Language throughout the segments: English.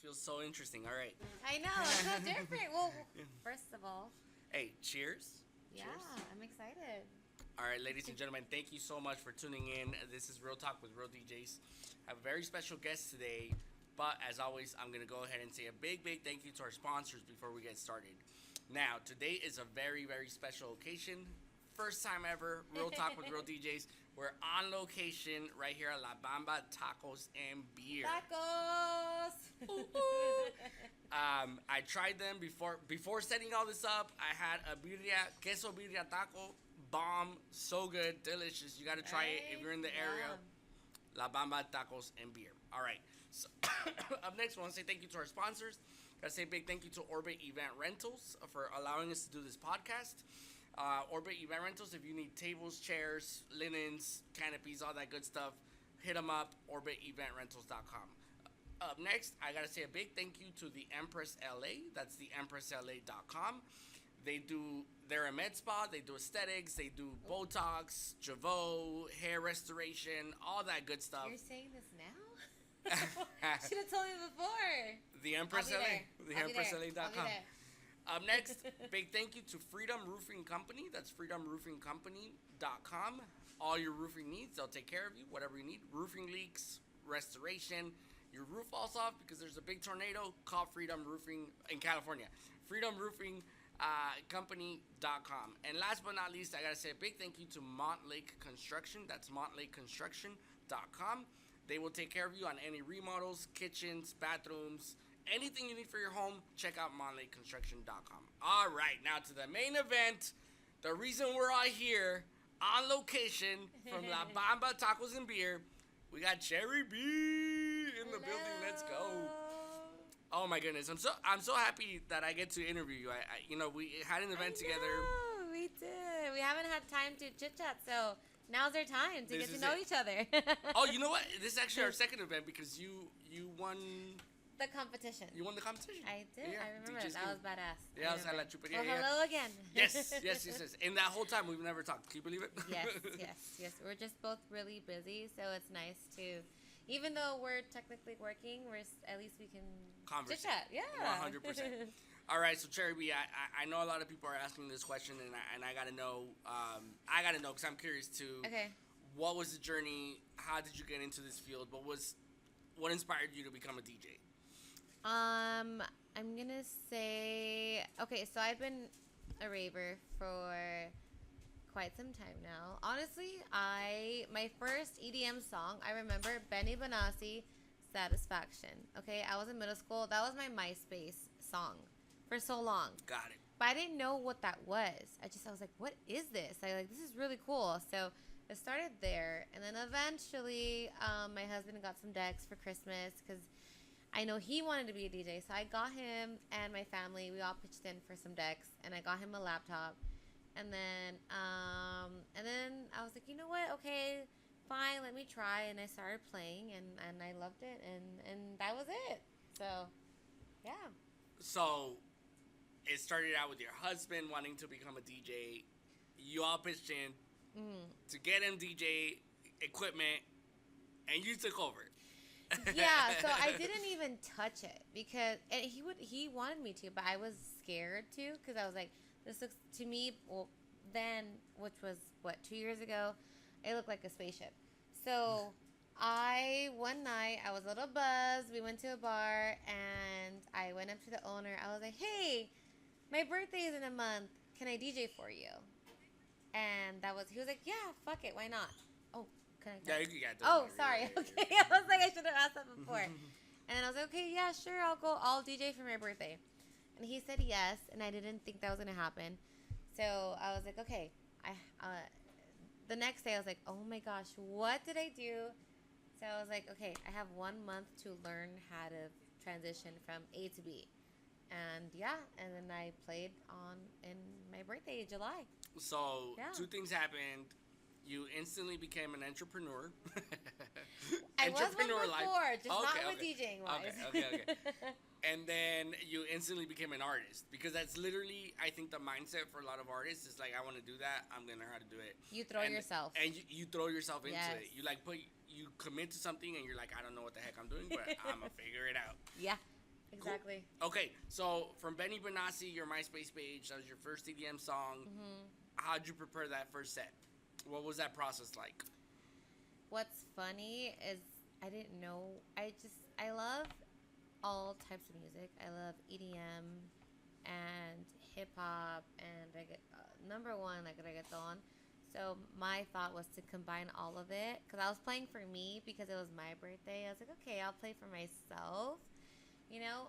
feels so interesting. All right. I know, it's so different. Well, first of all, Hey, cheers. yeah, Cheers. I'm excited. All right, ladies and gentlemen, thank you so much for tuning in. This is Real Talk with Real DJs. I have a very special guest today, but as always, I'm going to go ahead and say a big thank you to our sponsors before we get started. Now, today is a very special occasion. First time ever, Real Talk with Real DJs. We're on location right here at La Bamba Tacos and Beer. Tacos. I tried them before setting all this up. I had a queso birria taco, bomb, so good, delicious. You got to try it if you're in the area. La Bamba Tacos and Beer. All right. So up next, I want to say thank you to our sponsors. Got to say a big thank you to Orbit Event Rentals for allowing us to do this podcast. Orbit Event Rentals, if you need tables, chairs, linens, canopies, all that good stuff, hit them up, orbiteventrentals.com. Up next, I gotta say a big thank you to the Empress LA. That's the empressla.com. They're a med spa. They do aesthetics. They do Botox, Javoux, hair restoration, all that good stuff. You're saying this now? Should have told me before. The Empress I'll be LA. there. The I'll be there. empressla.com. I'll be there. Up next, big thank you to Freedom Roofing Company. That's freedomroofingcompany.com. All your roofing needs, they'll take care of you, whatever you need. Roofing leaks, restoration. Your roof falls off because there's a big tornado, call Freedom Roofing in California. freedomroofingcompany.com. And last but not least, I got to say a big thank you to Montlake Construction. That's montlakeconstruction.com. They will take care of you on any remodels, kitchens, bathrooms, anything you need for your home. Check out montlakeconstruction.com. All right, now to the main event. The reason we're all here on location from La Bamba Tacos and Beer. We got Cherry B in the building. Let's go. Oh my goodness, I'm so happy that I get to interview you. We had an event together. We did. We haven't had time to chit chat, so now's our time to get to know each other. Oh, you know what? This is actually our second event because you won the competition. You won the competition. I did. Yeah, I remember that. That was badass. Yeah, I was at La Chuperia. Well, hello again. Yes. And that whole time we've never talked. Can you believe it? Yes. We're just both really busy, so it's nice to, even though we're technically working, at least we can chit chat. Yeah. 100%. All right, so Cherry B, I know a lot of people are asking this question, and I gotta know. I gotta know because I'm curious too. Okay. What was the journey? How did you get into this field? What inspired you to become a DJ? I'm gonna say, okay, so I've been a raver for quite some time now. Honestly, my first EDM song, I remember Benny Benassi, Satisfaction. Okay, I was in middle school. That was my MySpace song for so long. Got it. But I didn't know what that was. I was like, what is this? This is really cool. So it started there, and then eventually, my husband got some decks for Christmas because I know he wanted to be a DJ. So I got him and my family. We all pitched in for some decks, and I got him a laptop. And then I was like, you know what? Okay, fine. Let me try. And I started playing, and I loved it, and that was it. So, yeah. So it started out with your husband wanting to become a DJ. You all pitched in to get him DJ equipment, and you took over. Yeah, so I didn't even touch it because he wanted me to, but I was scared to because I was like, this looks to me, well, then, which was 2 years ago, it looked like a spaceship. So one night I was a little buzzed. We went to a bar and I went up to the owner. I was like, hey, my birthday is in a month. Can I DJ for you? And he was like, yeah, fuck it, why not? Oh, can I? Yeah, you can get Oh, sorry. Okay, I was like, I should have asked that before. And then I was like, okay, yeah, sure, I'll DJ for my birthday. And he said yes, and I didn't think that was gonna happen. So I was like, okay. The next day I was like, oh my gosh, what did I do? So I was like, okay, I have 1 month to learn how to transition from A to B. And yeah, and then I played in my birthday, July. So, Two things happened. You instantly became an entrepreneur. I was one before, just not with DJing wise. Okay. And then you instantly became an artist. Because that's literally, I think, the mindset for a lot of artists is like, I want to do that. I'm going to learn how to do it. You throw yourself. And you throw yourself into it. You commit to something and you're like, I don't know what the heck I'm doing, but I'm going to figure it out. Yeah. Exactly. Cool. Okay, so from Benny Benassi, your MySpace page, that was your first EDM song. Mm-hmm. How'd you prepare that first set? What was that process like? What's funny is I didn't know. I love all types of music. I love EDM and hip hop and number one like reggaeton. So my thought was to combine all of it because I was playing for me because it was my birthday. I was like, okay, I'll play for myself, you know.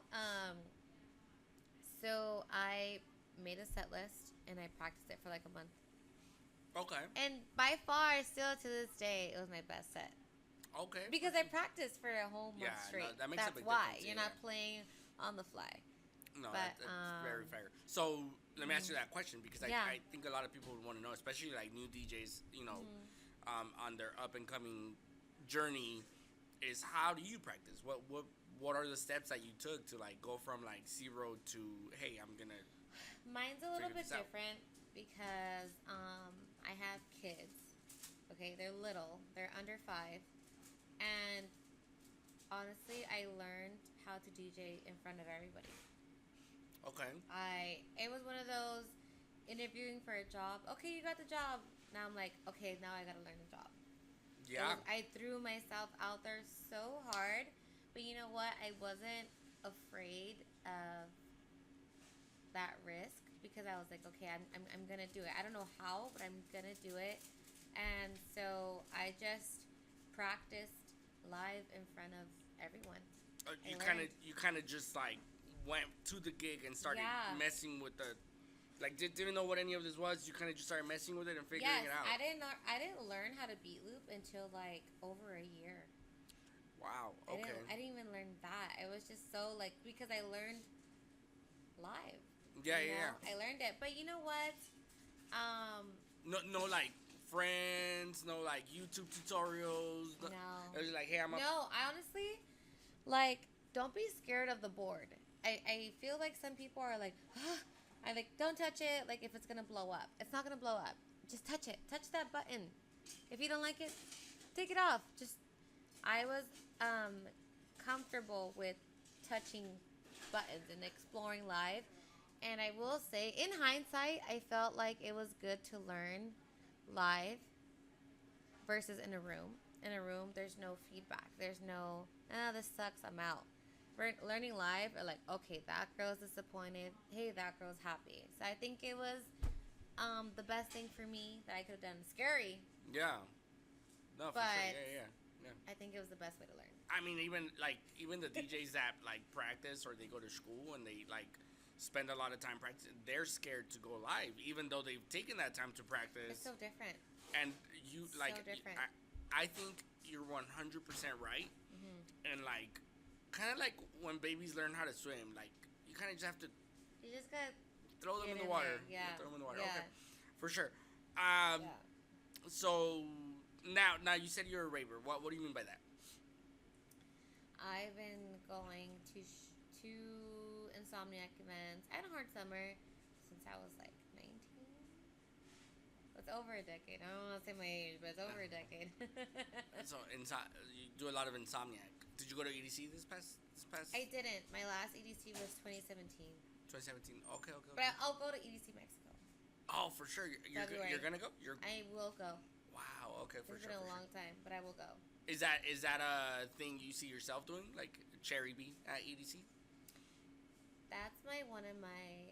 So I made a set list and I practiced it for like a month. Okay. And by far, still to this day, it was my best set. Okay. Because I practiced for a whole month straight. No, that makes That's a big why. difference. You're not playing on the fly. No, But, that's very fair. So let me ask you that question because I think a lot of people would want to know, especially like new DJs, you know, on their up and coming journey, is how do you practice? What are the steps that you took to like go from like 0 to hey, I'm gonna. Mine's a little bit different because I have kids. Okay, they're little. They're under 5, and honestly, I learned how to DJ in front of everybody. Okay. It was one of those interviewing for a job. Okay, you got the job. Now I'm like, okay, now I gotta learn the job. Yeah. I threw myself out there so hard, but you know what? I wasn't afraid of that risk because I was like, okay, I'm gonna do it. I don't know how, but I'm gonna do it. And so I just practiced live in front of everyone. You kind of just like went to the gig and started messing with the, like didn't know what any of this was. You kind of just started messing with it and figuring it out. I didn't learn how to beat loop until like over a year. Wow. Okay. I didn't even learn that. It was just so like because I learned live. Yeah, yeah. I learned it, but you know what? No, like friends, no like YouTube tutorials. No. It was like, hey, No, I honestly, like, don't be scared of the board. I feel like some people are like, I like, don't touch it. Like, if it's gonna blow up, it's not gonna blow up. Just touch it. Touch that button. If you don't like it, take it off. I was comfortable with touching buttons and exploring live. And I will say, in hindsight, I felt like it was good to learn live versus in a room. In a room, there's no feedback. There's no, this sucks, I'm out. Learning live, or like, okay, that girl's disappointed. Hey, that girl's happy. So I think it was the best thing for me that I could have done. Scary. Yeah. No, for sure. Yeah. I think it was the best way to learn. I mean, even the DJs that like practice or they go to school and they like spend a lot of time practicing, they're scared to go live, even though they've taken that time to practice. It's so different. And you like, so different. I think you're 100% right. Mm-hmm. And like, kind of like when babies learn how to swim, like you kind of just have to. You just gotta throw them in the water. There. Yeah. Throw them in the water. Yeah. Okay. For sure. Yeah. So now you said you're a raver. What do you mean by that? I've been going to Insomniac events. I had a hard summer since I was like 19. It's over a decade. I don't want to say my age, but it's over a decade. So you do a lot of Insomniac. Did you go to EDC this past? I didn't. My last EDC was 2017. 2017. Okay. But I'll go to EDC Mexico. Oh, for sure. You're gonna go? I will go. Wow. Okay, for sure. It's been a long time, but I will go. Is that a thing you see yourself doing, like Cherry B at EDC? That's one of my.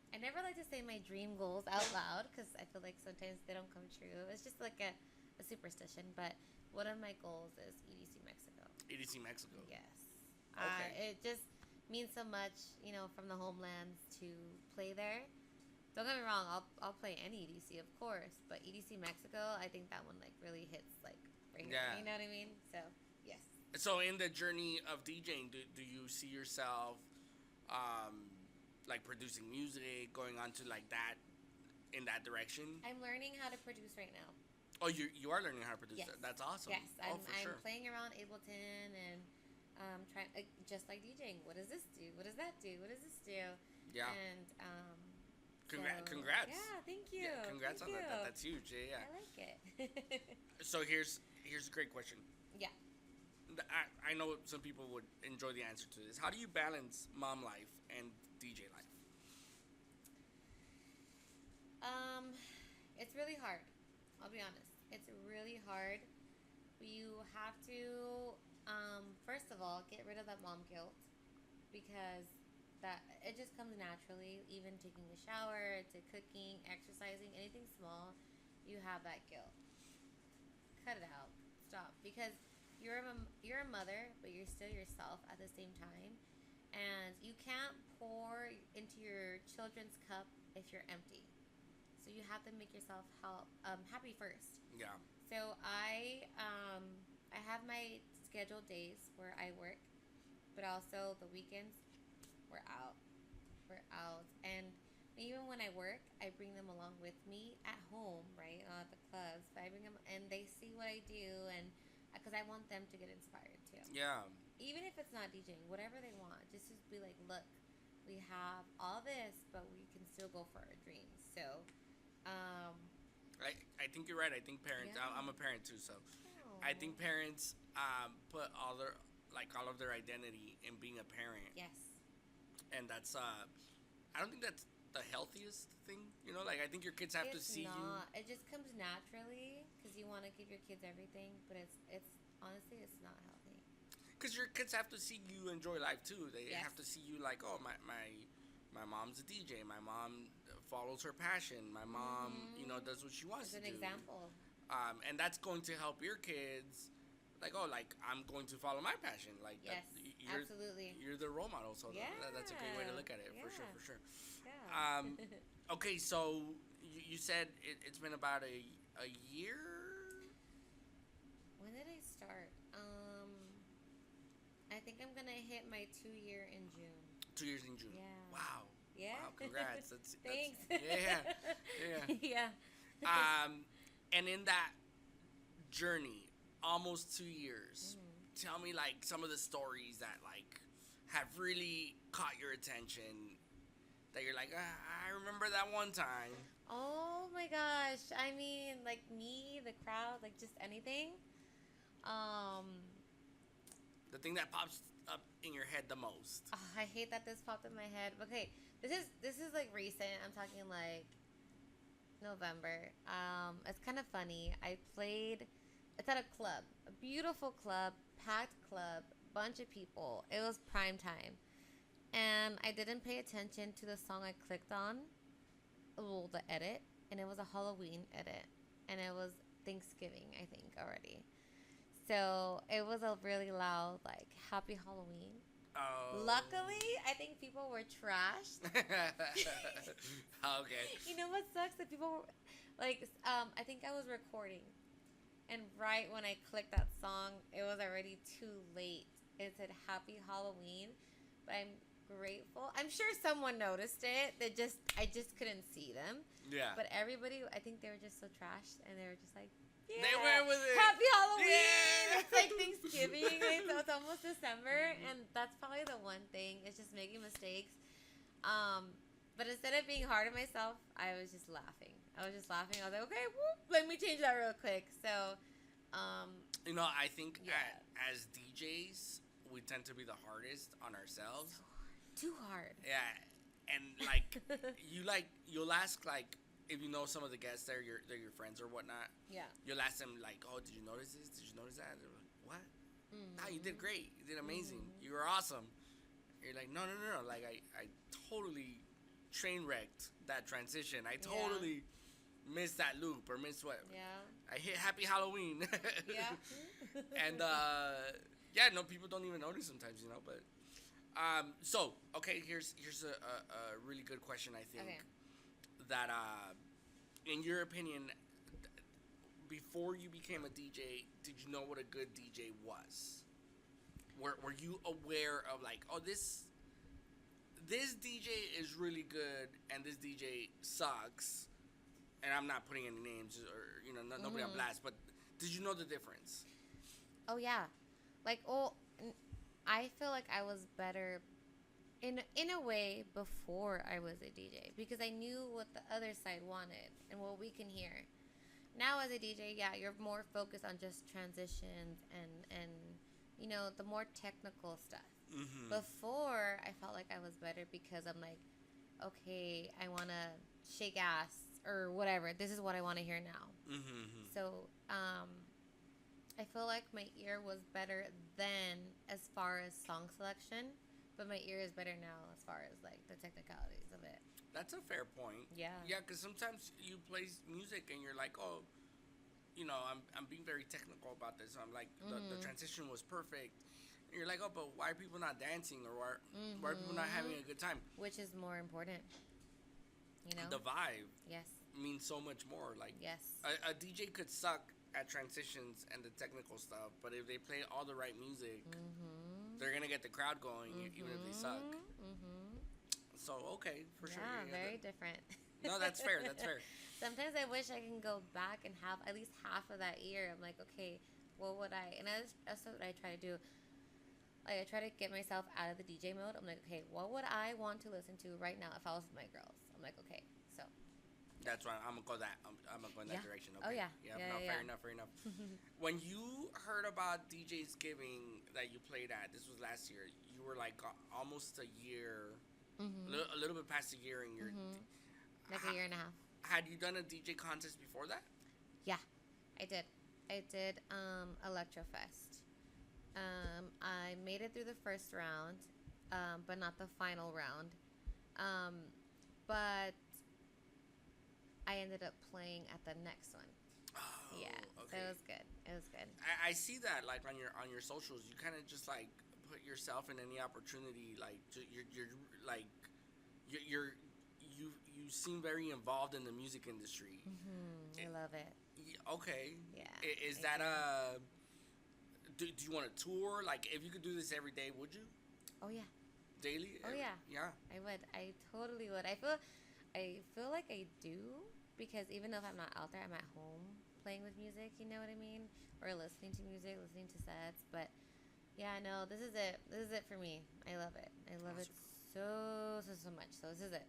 I never like to say my dream goals out loud because I feel like sometimes they don't come true. It's just like a superstition, but one of my goals is EDC Mexico. EDC Mexico. Yes. Okay. It just means so much, from the homelands to play there. Don't get me wrong, I'll play any EDC, of course, but EDC Mexico, I think that one like really hits like right here. You know what I mean? So yes. So in the journey of DJing, do you see yourself like producing music, going on to like that in that direction? I'm learning how to produce right now. Oh, you are learning how to produce. Yes. That's awesome. Yes, I'm sure. playing around Ableton and trying just like DJing. What does this do? What does that do? What does this do? Yeah. And congrats. Yeah, thank you. Yeah, congrats thank on you. that. That's huge. Yeah. I like it. So here's a great question. Yeah. I know some people would enjoy the answer to this. How do you balance mom life and DJ life? Um, it's really hard. I'll be honest. It's really hard. You have to, first of all, get rid of that mom guilt because that it just comes naturally. Even taking a shower, to cooking, exercising, anything small, you have that guilt. Cut it out. Stop. Because you're a mother, but you're still yourself at the same time, and you can't pour into your children's cup if you're empty. So you have to make yourself happy first. Yeah. So I have my scheduled days where I work, but also the weekends we're out. We're out. And even when I work, I bring them along with me at home, right? Not at the clubs. But I bring them and they see what I do, and because I want them to get inspired too. Yeah. Even if it's not DJing, whatever they want, just to be like, look, we have all this, but we can still go for our dreams. So, I think you're right. I think parents. Yeah. I'm a parent too, so oh, I think parents put all of their identity in being a parent, yes, and that's I don't think that's the healthiest thing. You know, like I think your kids have to see not. It just comes naturally because you want to give your kids everything, but it's honestly it's not healthy. Because your kids have to see you enjoy life too. They Yes. have to see you like, oh, my mom's a DJ. My mom follows her passion. My mom, does what she wants As to an do. example, And that's going to help your kids. Like, oh, like I'm going to follow my passion. Like, yes, you're, absolutely. you're the role model. So Yeah. that's a great way to look at it. Yeah. For sure. Yeah. Okay, so you said it's been about a year. When did I start? I think I'm gonna hit my 2 year in June. 2 years in June. Yeah. Wow. Yeah. Wow. Congrats. Thanks. Yeah. Yeah. And in that journey, almost 2 years, tell me like some of the stories that like have really caught your attention. That you're like, I remember that one time. Oh my gosh. I mean, like me, the crowd, like just anything. The thing that pops up in your head the most. Oh, I hate that this popped in my head. Okay, this is like recent. I'm talking like November. It's kind of funny. I played. It's at a club, a beautiful club, packed club, bunch of people. It was prime time, and I didn't pay attention to the song I clicked on. Well, the edit, and it was a Halloween edit, and it was Thanksgiving, I think already. So it was a really loud, like, Happy Halloween. Oh. Luckily, I think people were trashed. Okay. You know what sucks? That people were, like, I think I was recording. And right when I clicked that song, it was already too late. It said Happy Halloween. But I'm grateful. I'm sure someone noticed it. I just couldn't see them. Yeah. But everybody, I think they were just so trashed. And they were just like, yeah, They went with it. Happy Halloween. Yeah. It's like Thanksgiving. So it's almost December. And that's probably the one thing. It's just making mistakes. But instead of being hard on myself, I was just laughing. I was like, okay, whoop, let me change that real quick. So, I think yeah. as DJs, we tend to be the hardest on ourselves. So hard. Too hard. Yeah. And like you'll ask like if you know some of the guests they're your friends or whatnot. Yeah. You'll ask them like, oh, did you notice this? Did you notice that? They're like, what? Nah, you did great. You did amazing. You were awesome. You're like, no. Like I totally train wrecked that transition. I totally missed that loop or missed what? Yeah. I hit Happy Halloween. Yeah. And no, people don't even notice sometimes, but so okay, here's a really good question. I think that in your opinion, before you became a DJ, did you know what a good DJ was? Were you aware of like, oh, this DJ is really good and this DJ sucks, and I'm not putting any names or nobody on blast, but did you know the difference? Oh yeah, like I feel like I was better in a way before I was a DJ because I knew what the other side wanted and what we can hear. Now as a DJ, yeah, you're more focused on just transitions and the more technical stuff. Mm-hmm. Before, I felt like I was better because I'm like, okay, I want to shake ass or whatever. This is what I want to hear now. Mm-hmm. So, I feel like my ear was better then as far as song selection, but my ear is better now as far as like the technicalities of it. That's a fair point. Yeah. Yeah, because sometimes you play music and you're like, oh, I'm being very technical about this. I'm like, the transition was perfect. And you're like, oh, but why are people not dancing, or why are people not having a good time? Which is more important, The vibe Yes. means so much more. Like, Yes. a DJ could suck at transitions and the technical stuff, but if they play all the right music, they're gonna get the crowd going, even if they suck. So okay, for sure. Yeah, very different. No, that's fair. That's fair. Sometimes I wish I can go back and have at least half of that ear. I'm like, okay, what would I? And that's what I try to do. Like, I try to get myself out of the DJ mode. I'm like, okay, what would I want to listen to right now if I was with my girls? I'm like, okay, so. That's right. I'm gonna go in that direction. Okay. Oh yeah. Fair enough. When you heard about DJ's Giving that you played at, this was last year. You were like almost a year, a little bit past a year in your. Like a year and a half. Had you done a DJ contest before that? Yeah, I did. I did Electrofest. I made it through the first round, but not the final round. But I ended up playing at the next one. Oh, yeah, okay. So it was good. It was good. I see that like on your socials. You kind of just like put yourself in any opportunity. Like you seem very involved in the music industry. I love it. Okay. Yeah. Is that a? Do you want to tour? Like, if you could do this every day, would you? Oh yeah. Daily? Oh yeah. Yeah. I would. I totally would. I feel like I do, because even though if I'm not out there, I'm at home playing with music. You know what I mean? Or listening to music, listening to sets. But yeah, no, this is it. This is it for me. I love it. I love it so much. So this is it.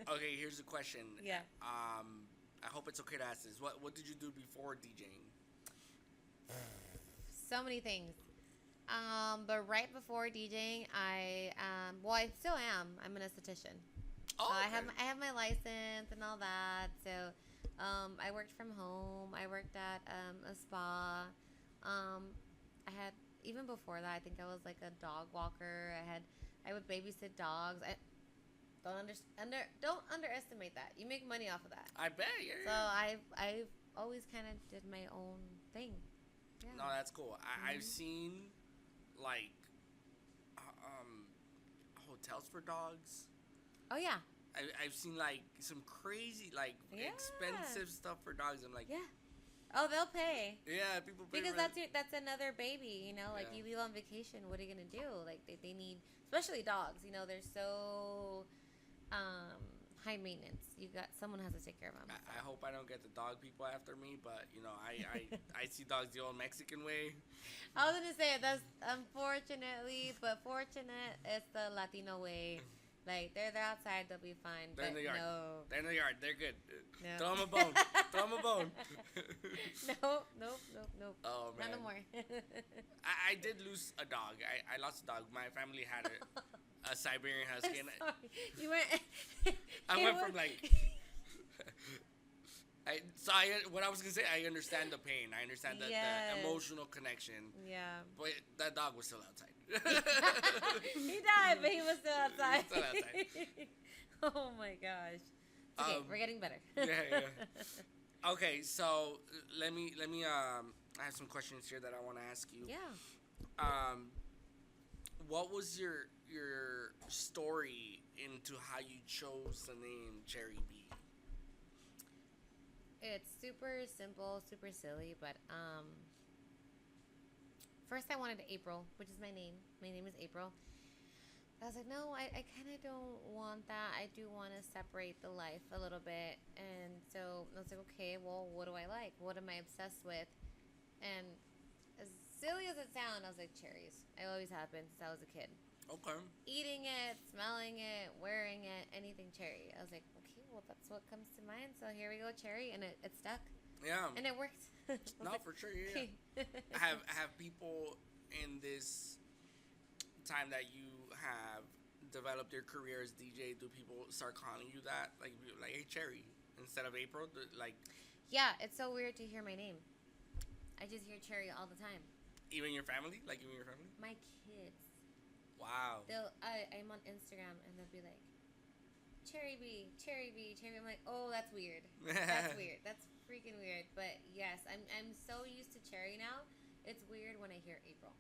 Okay, here's a question. Yeah. I hope it's okay to ask this. What did you do before DJing? So many things. But right before DJing, I still am. I'm an esthetician. Oh, okay. I have my license and all that. So, I worked from home. I worked at a spa. I had, even before that, I think I was like a dog walker. I would babysit dogs. Don't underestimate that. You make money off of that. I bet. Yeah. So I've always kind of did my own thing. Yeah. No, that's cool. I've seen like hotels for dogs. Oh yeah. I've seen like some crazy expensive stuff for dogs. I'm like, yeah. Oh, they'll pay. Yeah, people pay because that's another baby. Like you leave on vacation, what are you gonna do? Like they need, especially dogs. They're so high maintenance. Someone has to take care of them. I hope I don't get the dog people after me, but I see dogs the old Mexican way. I was gonna say that's unfortunately, but fortunate it's the Latino way. Like they're outside, they'll be fine. They're in the yard. No. They're in the yard. They're good. No. Throw them a bone. Throw them a bone. Nope. Oh man. Not no more. I did lose a dog. I lost a dog. My family had a Siberian Husky. You went. I went from like. What I was gonna say, I understand the pain. I understand the emotional connection. Yeah. But that dog was still outside. He died, but he was still outside. Oh my gosh. It's okay, we're getting better. Yeah. Okay, so let me I have some questions here that I want to ask you. Yeah. What was your story into how you chose the name Cherry B? It's super simple, super silly, but first I wanted April, which is my name. My name is April. I was like, no, I kind of don't want that. I do want to separate the life a little bit. And so I was like, okay, well, what do I like? What am I obsessed with? And as silly as it sounds, I was like, cherries. I always have been since I was a kid. Okay. Eating it, smelling it, wearing it, anything cherry. I was like, okay, well, that's what comes to mind. So here we go, cherry. And it stuck. Yeah. And it worked. No, for sure, yeah. Have people in this time that you have developed your career as DJ, do people start calling you that? Like hey, Cherry, instead of April? Like, Yeah, it's so weird to hear my name. I just hear Cherry all the time. even your family? Like, even your family? My kids. Wow. I'm on Instagram and they'll be like, Cherry B, Cherry B, Cherry B. I'm like, oh, that's weird. That's weird. That's freaking weird. But yes, I'm so used to Cherry now. It's weird when I hear April.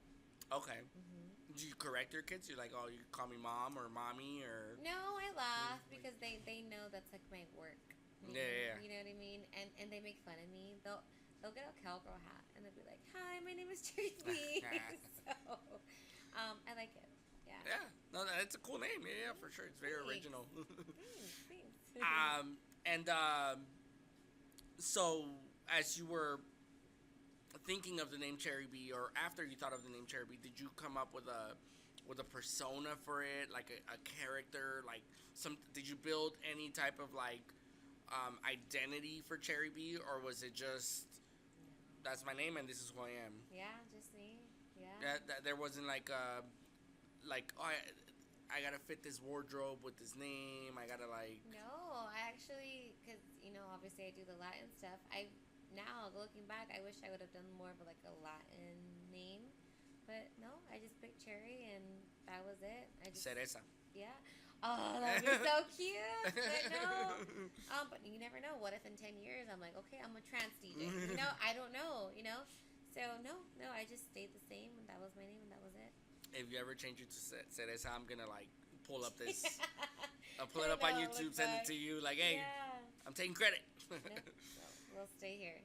Okay. Mm-hmm. Do you correct your kids? You're like, oh, you call me mom or mommy or... No, I laugh because they know that's like my work. Yeah. You know what I mean? And they make fun of me. They'll get a cowgirl hat and they'll be like, "Hi, my name is Cherry B." So, I like it. Yeah. Yeah. No, it's a cool name. Yeah, for sure. It's very original. Thanks. So as you were thinking of the name Cherry B, or after you thought of the name Cherry B, did you come up with a persona for it, like a character, like did you build any type of like identity for Cherry B, or was it just that's my name and this is who I am? Yeah, just me. Yeah. There wasn't like oh, I gotta fit this wardrobe with this name. I gotta like. No, I actually, because obviously I do the Latin stuff. Now looking back, I wish I would have done more of like a Latin name, but no, I just picked Cherry and that was it. Cereza. Yeah. Oh, that'd be so cute. But no. But you never know. What if in 10 years I'm like, okay, I'm a trans DJ. I don't know. So no, I just stayed the same, and that was my name, and that was it. If you ever change it to Cereza, I'm gonna like pull up this. I'll pull it up on YouTube, send it to you. Like, hey, I'm taking credit. No, we'll stay here.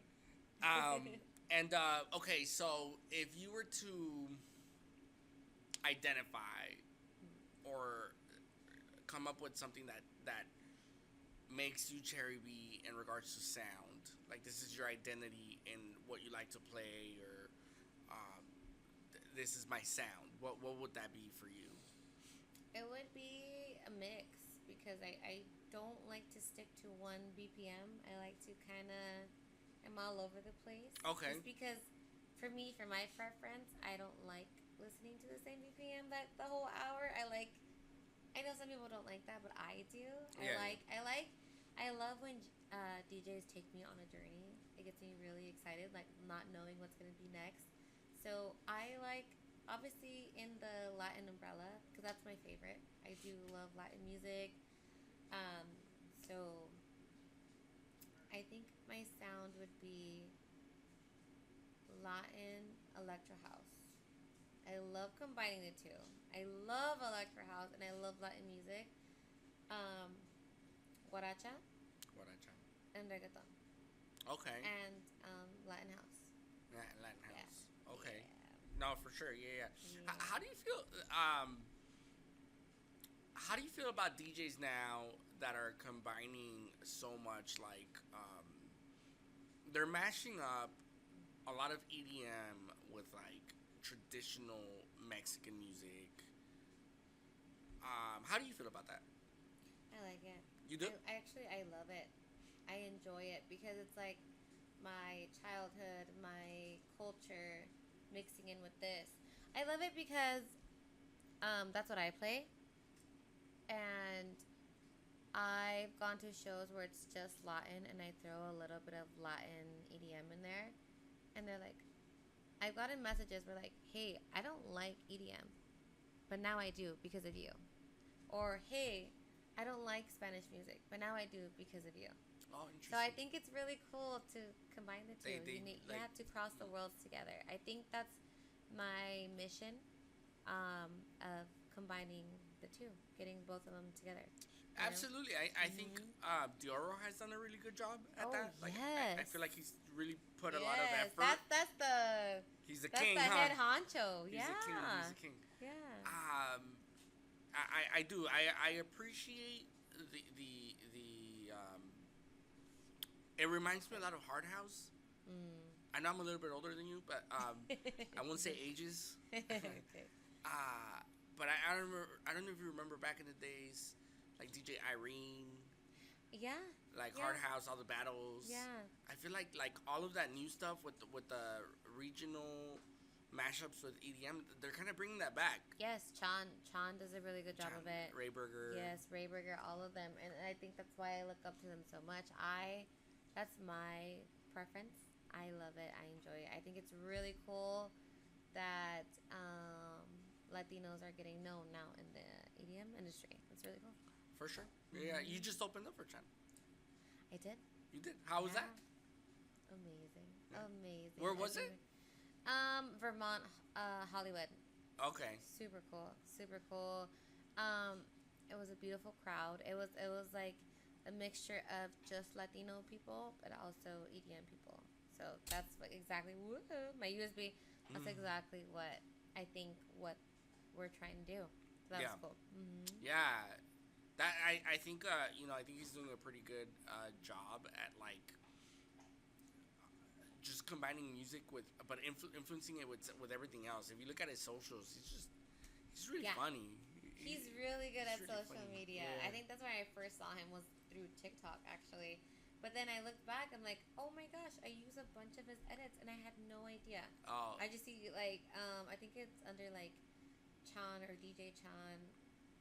Okay, so if you were to identify or come up with something that makes you Cherry B in regards to sound, like this is your identity in what you like to play, or this is my sound, what would that be for you? It would be a mix, because I don't like to stick to one BPM. I like to I'm all over the place. Okay. Just because for my preference, I don't like listening to the same BPM that the whole hour. I know some people don't like that, but I do. Yeah. I love when DJs take me on a journey. It gets me really excited, like not knowing what's going to be next. So I like, obviously in the Latin umbrella, because that's my favorite. I do love Latin music. So I think my sound would be Latin electro house. I love combining the two. I love electro house and I love Latin music. Guaracha and reggaeton. Okay. And Latin house. Latin house. Yeah. Okay. Yeah. No, for sure. Yeah. How do you feel? How do you feel about DJs now that are combining so much? Like, they're mashing up a lot of EDM with like traditional Mexican music. How do you feel about that? I like it. You do? I love it. I enjoy it because it's like my childhood, my culture mixing in with this. I love it because that's what I play. And I've gone to shows where it's just Latin and I throw a little bit of Latin EDM in there. And they're like, I've gotten messages where like, hey, I don't like EDM, but now I do because of you. Or, hey, I don't like Spanish music, but now I do because of you. Oh, interesting. So I think it's really cool to combine the two. You like, have to cross the worlds together. I think that's my mission of combining the two, getting both of them together. Absolutely. I think Dioro has done a really good job at that. Like, yes. I feel like he's really put a lot of effort. He's the king, the head honcho. He's the king. Yeah. I do. I appreciate the it reminds me a lot of Hard House. I know I'm a little bit older than you, but I won't say ages. Okay. But I don't know if you remember back in the days, like DJ Irene. Yeah. Like Hard House, all the battles. Yeah. I feel like all of that new stuff with the regional mashups with EDM. They're kind of bringing that back. Yes, Chan does a really good job of it. Ray Burger. Yes, Ray Burger, all of them, and I think that's why I look up to them so much. That's my preference. I love it. I enjoy it. I think it's really cool that Latinos are getting known now in the EDM industry. It's really cool. For sure. Yeah, you just opened up for Chan. I did. You did. How was that? Amazing. Yeah. Amazing. Where was it? Vermont, Hollywood. Okay. Super cool. Super cool. It was a beautiful crowd. It was like a mixture of just Latino people, but also EDM people. So that's exactly my USB. That's exactly what I think what we're trying to do. So that was cool. Mm-hmm. Yeah. That I think I think he's doing a pretty good job at like just combining music but influencing it with everything else. If you look at his socials, he's really funny. He's really good at really social funny. media. Yeah. I think that's where I first saw him was through TikTok actually. But then I looked back, I'm like, oh my gosh, I use a bunch of his edits and I had no idea. Oh. I just see like I think it's under like Chan or DJ Chan.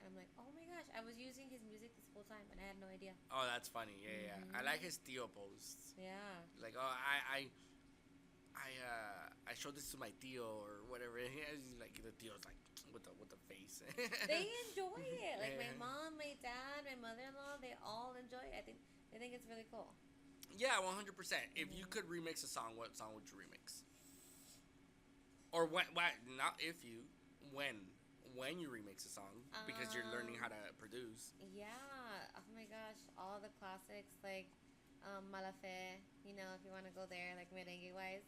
And I'm like, oh my gosh, I was using his music this whole time and I had no idea. Oh, that's funny. Yeah, Mm-hmm. I like his tío posts. Yeah. Like, oh, I showed this to my tío or whatever. He's like the tío's like with the face. They enjoy it. Like my mom, my dad, my mother-in-law, they all enjoy it. I think it's really cool. Yeah, 100%. If you could remix a song, what song would you remix? Or when you remix a song because you're learning how to produce. Yeah. Oh my gosh, all the classics like Mala Fe, if you want to go there, like merengue wise.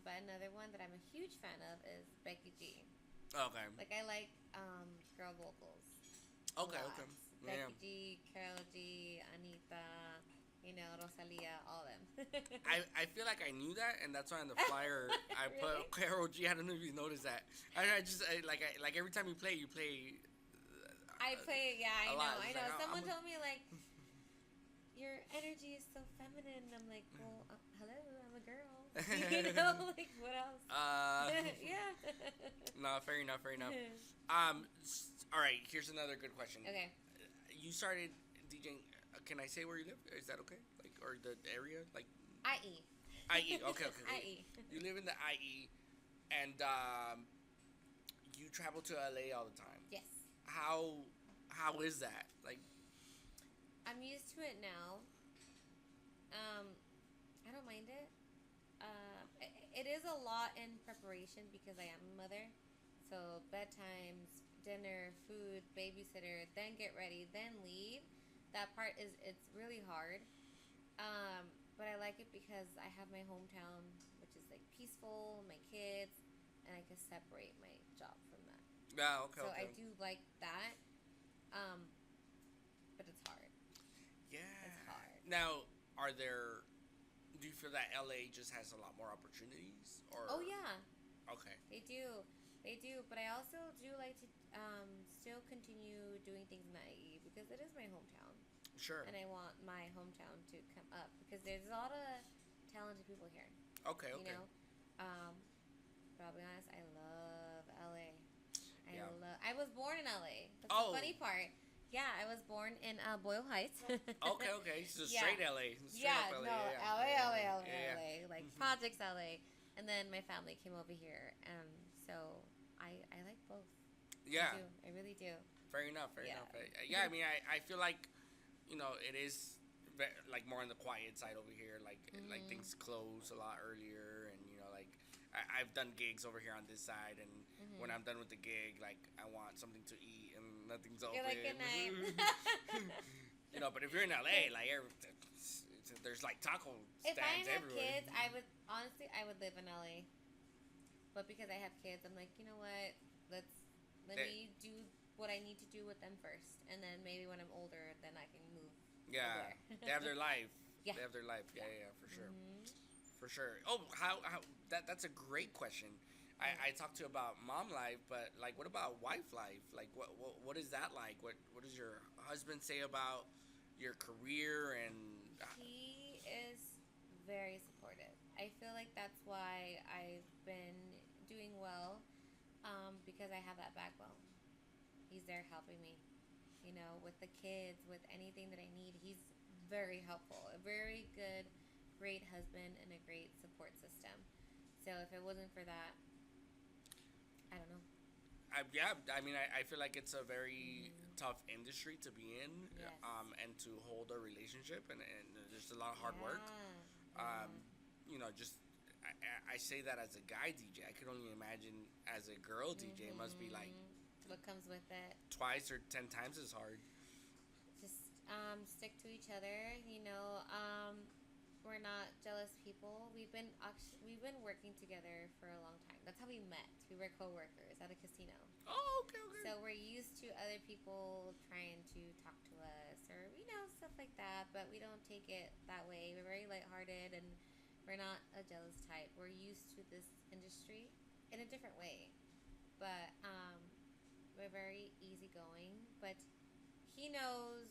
But another one that I'm a huge fan of is Becky G. Okay. Like I like girl vocals. Okay. Becky G, Carol G, Anita, Rosalia, all of them. I feel like I knew that, and that's why on the flyer I put Carol G. I don't know if you noticed that. I like every time you play. I play, yeah, I know. Like, Someone told me like, your energy is so feminine. And I'm like, well, hello, I'm a girl. Like what else? Yeah. No, fair enough. All right, here's another good question. Okay. You started DJing. Can I say where you live? Is that okay? Like, or the area? Like. IE. Okay. IE. You live in the IE, and you travel to LA all the time. Yes. How is that? Like. I'm used to it now. I don't mind it. It is a lot in preparation because I am a mother. So bedtimes, dinner, food, babysitter, then get ready, then leave. That part it's really hard. But I like it because I have my hometown, which is like peaceful, my kids, and I can separate my job from that. Yeah, okay. So I do like that. But it's hard. Yeah. It's hard. Now, do you feel that LA just has a lot more opportunities? Or? Oh yeah. Okay. They do. But I also do like to still continue doing things in the IE because it is my hometown. Sure. And I want my hometown to come up because there's a lot of talented people here. Okay. But I'll be honest, I love LA. I was born in LA. That's the funny part. Yeah, I was born in Boyle Heights. Okay. So straight LA. Straight up LA. Yeah. LA. Like Projects LA. And then my family came over here. So I like both. Yeah. I really do. Fair enough. Yeah, I mean, I feel like, it is like more on the quiet side over here. Like things close a lot earlier, and like I've done gigs over here on this side, and when I'm done with the gig, like I want something to eat, and nothing's open. You're like, good night. But if you're in LA, like there's like taco stands everywhere. If I didn't have everywhere. kids, I would live in LA. But because I have kids, I'm like, you know what? Let me do what I need to do with them first, and then maybe when I'm older, then I can move. Yeah, they have their life. Yeah. They have their life. Yeah, for sure. For sure. Oh, how that's a great question. I talked to you about mom life, but like, what about wife life? Like, what is that like? What does your husband say about your career? And he is very supportive. I feel like that's why I've been doing well, because I have that backbone. He's there helping me, with the kids, with anything that I need. He's very helpful, a very good, great husband, and a great support system. So if it wasn't for that, I don't know. I feel like it's a very tough industry to be in, Yes. and to hold a relationship, and there's a lot of hard work. Yeah. Just I say that as a guy DJ. I could only imagine as a girl DJ, it must be like What comes with it? twice or 10 times as hard. Just stick to each other. We're not jealous people. We've been working together for a long time. That's how we met. We were coworkers at a casino. Oh, okay, okay. So we're used to other people trying to talk to us or stuff like that, but we don't take it that way. We're very lighthearted and we're not a jealous type. We're used to this industry in a different way, but we're very easygoing. But he knows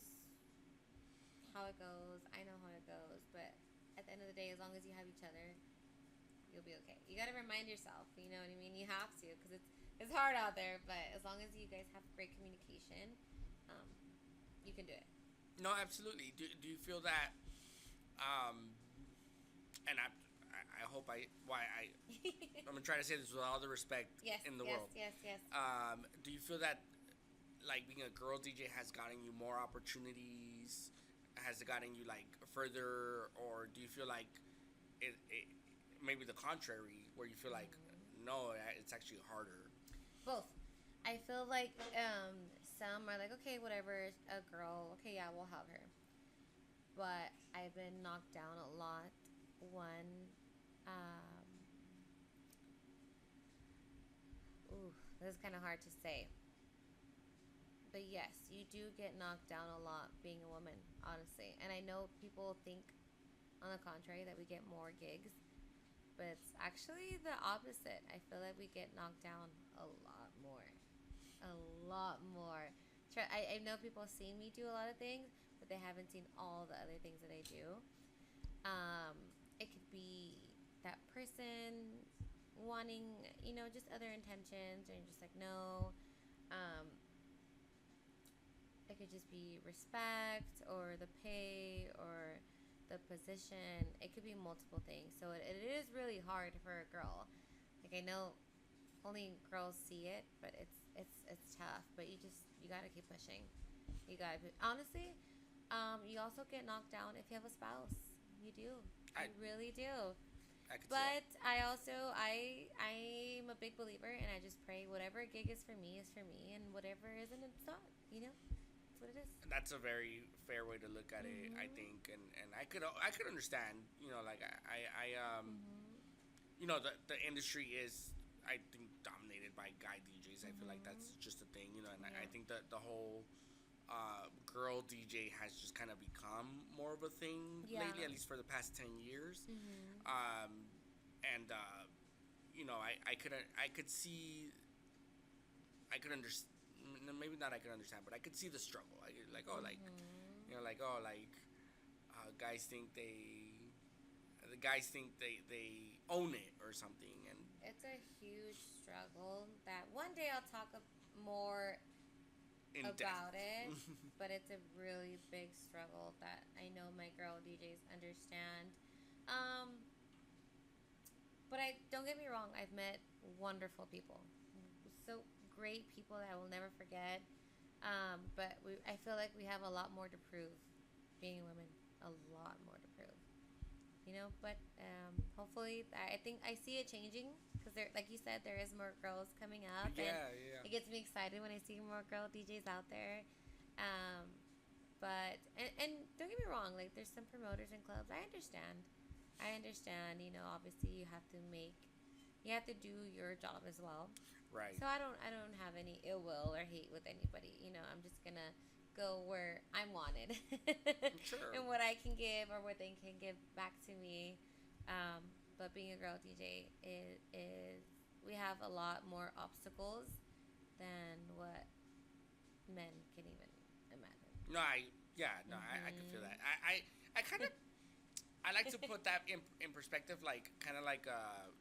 how it goes. I know how it goes, but at the end of the day, as long as you have each other, you'll be okay. You got to remind yourself, you know what I mean? You have to, because it's hard out there, but as long as you guys have great communication, you can do it. No, absolutely. Do you feel that, and I hope I'm going to try to say this with all the respect in the world. Yes. Do you feel that, like, being a girl DJ has gotten you more opportunities? Has it gotten you, like, further? Or do you feel like it maybe the contrary, where you feel like, no, it's actually harder? Both. I feel like some are like, okay, whatever, a girl, okay, yeah, we'll have her. But I've been knocked down a lot. One, this is kind of hard to say. But yes, you do get knocked down a lot being a woman, honestly. And I know people think, on the contrary, that we get more gigs. But it's actually the opposite. I feel like we get knocked down a lot more. A lot more. I know people have seen me do a lot of things, but they haven't seen all the other things that I do. It could be that person wanting, just other intentions, or just like, no. It could just be respect, or the pay, or the position. It could be multiple things. So it is really hard for a girl. Like, I know only girls see it, but it's tough. But you gotta keep pushing. Honestly, you also get knocked down if you have a spouse. You do. You really do. But I also I'm a big believer, and I just pray whatever gig is for me, and whatever isn't, it's not. That's what it is. That's a very fair way to look at it, I think, and I could understand. Like the industry is, I think, dominated by guy DJs. I feel like that's just a thing, and I think that the whole girl DJ has just kind of become more of a thing lately, at least for the past 10 years. I could understand. Maybe not. I could understand, but I could see the struggle. Guys think they own it or something, and it's a huge struggle that one day I'll talk more about it. But it's a really big struggle that I know my girl DJs understand. But don't get me wrong, I've met wonderful people, so great people that I will never forget. But I feel like we have a lot more to prove, being women, a lot more to prove. But hopefully, I think I see it changing, because like you said, there is more girls coming up. Yeah. It gets me excited when I see more girl DJs out there. But don't get me wrong, like, there's some promoters and clubs. I understand. Obviously you have to do your job as well. Right. So I don't have any ill will or hate with anybody. I'm just gonna go where I'm wanted. Sure. And what I can give, or what they can give back to me. But being a girl DJ is we have a lot more obstacles than what men can even imagine. No, I can feel that. I kind of I like to put that in perspective, like kind of like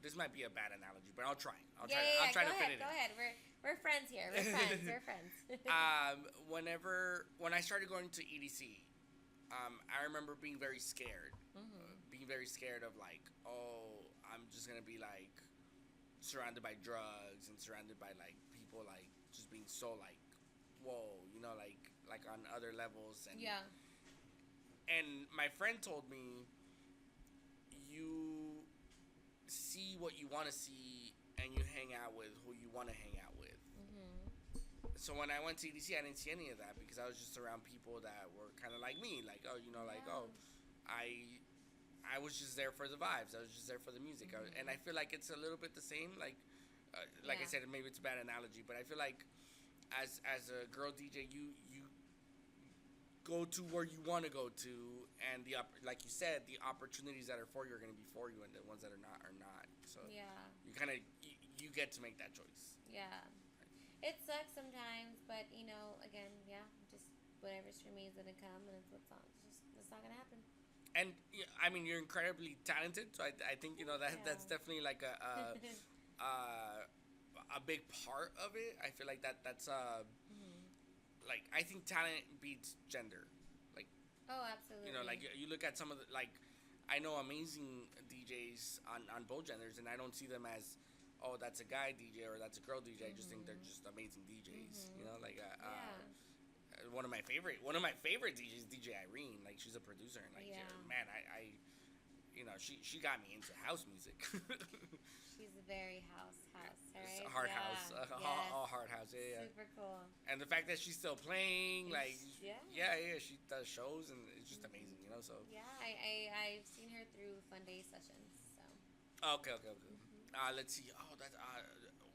this might be a bad analogy, but I'll try. I'll try to fit it in. Go ahead. We're friends here. We're friends. We're friends. When I started going to EDC, I remember being very scared. Being very scared of like, oh, I'm just gonna be like surrounded by drugs and surrounded by like people like just being so like, whoa, you know, like on other levels and yeah. And my friend told me, you see what you want to see and you hang out with who you want to hang out with. So when I went to EDC, I didn't see any of that because I was just around people that were kind of like me, like, oh, you know, like, oh, I was just there for the vibes. I was just there for the music. And I feel like it's a little bit the same. Like I said, maybe it's a bad analogy, but I feel like as a girl DJ, you go to where you want to go to, and like you said, the opportunities that are for you are going to be for you, and the ones that are not are not. So you kind of you get to make that choice. Yeah. It sucks sometimes, but you know, again, just whatever's for me is gonna come, and it's not gonna happen. And I mean, you're incredibly talented, so I think you know that's definitely like a big part of it. I feel like that's like I think talent beats gender. Like absolutely. You know, like you look at some of the like I know amazing DJs on both genders, and I don't see them as, oh, that's a guy DJ or that's a girl DJ. I just think they're just amazing DJs. You know, like one of my favorite DJs, DJ Irene. Like she's a producer, and like man, I you know she got me into house music. She's a very house, right? It's a hard house, all hard house. Yeah, super cool. And the fact that she's still playing, like she does shows, and it's just amazing, you know. So I've seen her through Fun Day sessions. So okay. Let's see. Oh, that's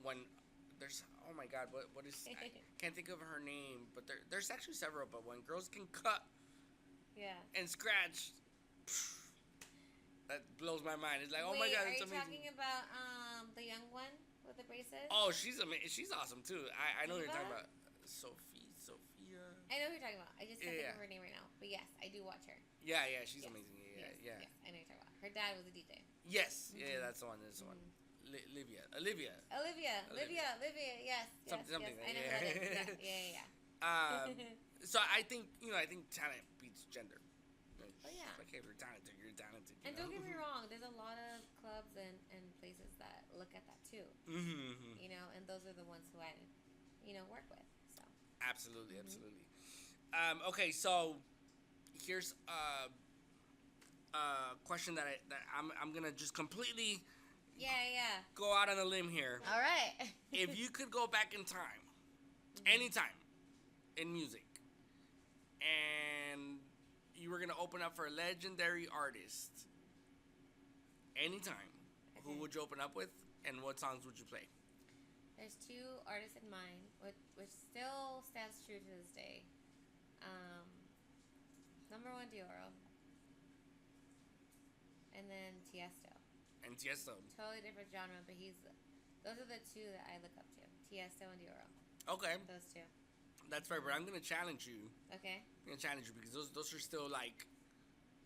when there's. Oh my God, what is? I can't think of her name, but there's actually several. But when girls can cut, and scratch, that blows my mind. It's like, oh my God, it's amazing. Are you talking about the young one with the braces? Oh, she's amazing. She's awesome too. I know what you're talking about. Sophia. I know who you're talking about. I just can't think of her name right now. But yes, I do watch her. Yeah, she's amazing. Yeah. Yes, I know who you're talking about. Her dad was a DJ. Yes, that's the one. That's the one. Olivia. Yes. Something. Yes. I know who that is. Yeah. So I think talent beats gender. Oh yeah. Like if you're talented, you're talented. And don't get me wrong, there's a lot of clubs and places that look at that too. You know, and those are the ones who I, work with. So. Absolutely. Okay, so here's a question that I'm gonna just completely. Go out on a limb here. All right. If you could go back in time, anytime, in music, and you were gonna open up for a legendary artist, anytime, who would you open up with, and what songs would you play? There's two artists in mind, which still stands true to this day. Number one, Dioro, and then Tiesto. And Tiesto. Totally different genre, but those are the two that I look up to. Tiesto and Dioro. Okay. Those two. That's right, but I'm going to challenge you. Okay. I'm going to challenge you because those are still like,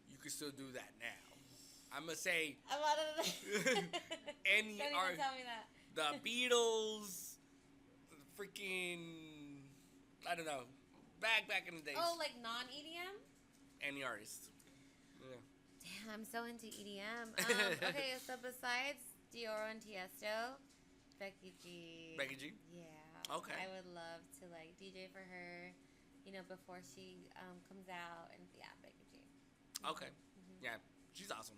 you can still do that now. I'm going to say. A lot of any art. Tell me that. The Beatles, freaking, I don't know, back in the days. Oh, like non-EDM? Any artist. Yeah. Damn, I'm so into EDM. Okay, so besides Dioro and Tiesto, Becky G. Becky G? Yeah. Okay. I would love to like DJ for her, before she comes out, and Becky G. Okay. Yeah, she's awesome.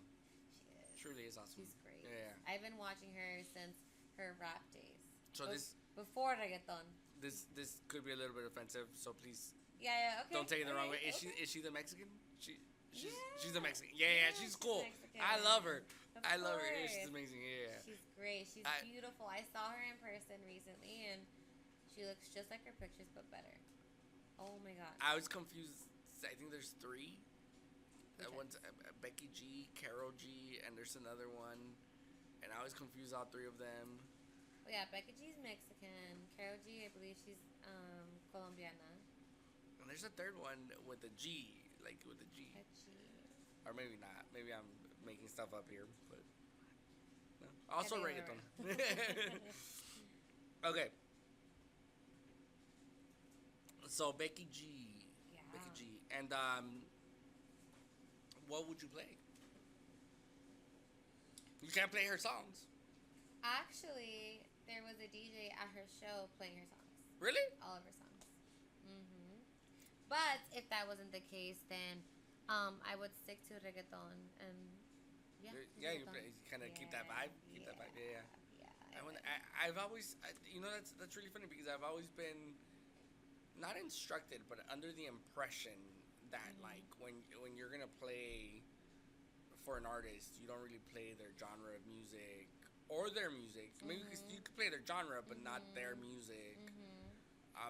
She is. Truly is awesome. She's great. Yeah. I've been watching her since her rap days. So before reggaeton. This could be a little bit offensive, so please. Yeah. Okay. Don't take it the wrong way. Is she the Mexican? She's a Mexican. Yeah, she's cool. Mexican. I love her. I love her. Yeah, she's amazing. Yeah. She's great. She's beautiful. I saw her in person recently, and she looks just like her pictures, but better. Oh my God. I was confused. I think there's three. One's Becky G, Carol G, and there's another one, and I was confused all three of them. Oh yeah, Becky G's Mexican. Carol G, I believe she's Colombiana. And there's a third one with a G, like with a G. A G. or maybe not. Maybe I'm making stuff up here, but no. Also I think reggaeton. we're right. Okay. So Becky G, Yeah. Becky G, and what would you play? You can't play her songs. Actually, there was a DJ at her show playing her songs. Really? All of her songs. But if that wasn't the case, then I would stick to reggaeton and yeah. Yeah, you reggaeton. kind of keep that vibe. Keep that vibe. Yeah, yeah. Yeah. I've always, that's really funny because I've always been not instructed, but under the impression that like when you're gonna play for an artist, you don't really play their genre of music or their music. Maybe you could play their genre, but not their music.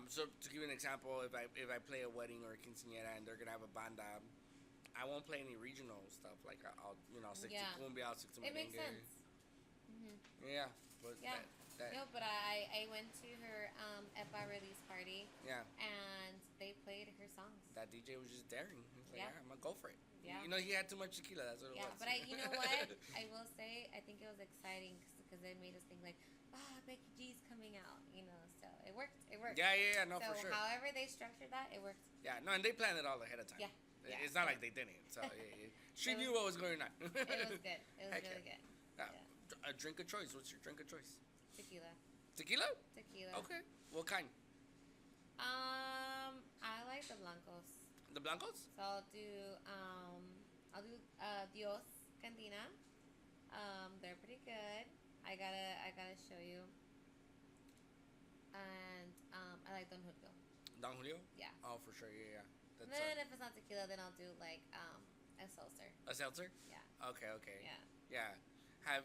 So to give you an example, if I play a wedding or a quinceañera and they're gonna have a banda, I won't play any regional stuff. Like I'll stick to cumbia, I'll stick to it merengue. makes sense. Yeah, but Yeah. that No, but I went to her EPA release party. Yeah. And they played her songs. That DJ was just daring. He was like, Yeah. I'm gonna go for it. Yeah. You know, he had too much tequila. That's what it was. Yeah, but you know what? I will say, I think it was exciting because it made us think like, Becky G's coming out. You know, so it worked. It worked. Yeah, no, so for sure. however they structured that, it worked. Yeah, no, and they planned it all ahead of time. Yeah. It's not like they didn't. So she knew what was going on. It was good. It was Heck really yeah. good. Yeah. A drink of choice. What's your drink of choice? Tequila. Tequila? Tequila. Okay. What kind? I like the blancos. The blancos? So I'll do Dios Cantina. They're pretty good. I gotta show you. And I like Don Julio. Don Julio? Yeah. Oh, for sure. Yeah. And then if it's not tequila, then I'll do like a seltzer. A seltzer? Yeah. Okay. Yeah. Have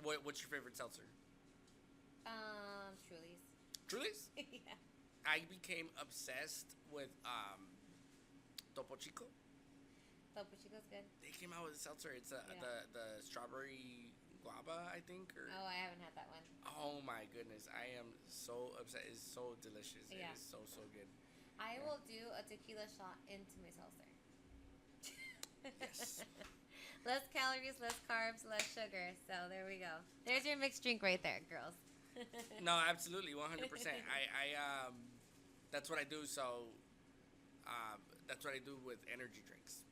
what's your favorite seltzer? Truly's. Truly's? Yeah. I became obsessed with Topo Chico. Topo Chico's good. They came out with a seltzer. It's the strawberry guava, I think. Oh, I haven't had that one. Oh my goodness, I am so upset. It's so delicious. Yeah. It is so good. I will do a tequila shot into my seltzer. Yes. Less calories, less carbs, less sugar. So there we go. There's your mixed drink right there, girls. No, absolutely, 100%. I that's what I do. So, that's what I do with energy drinks.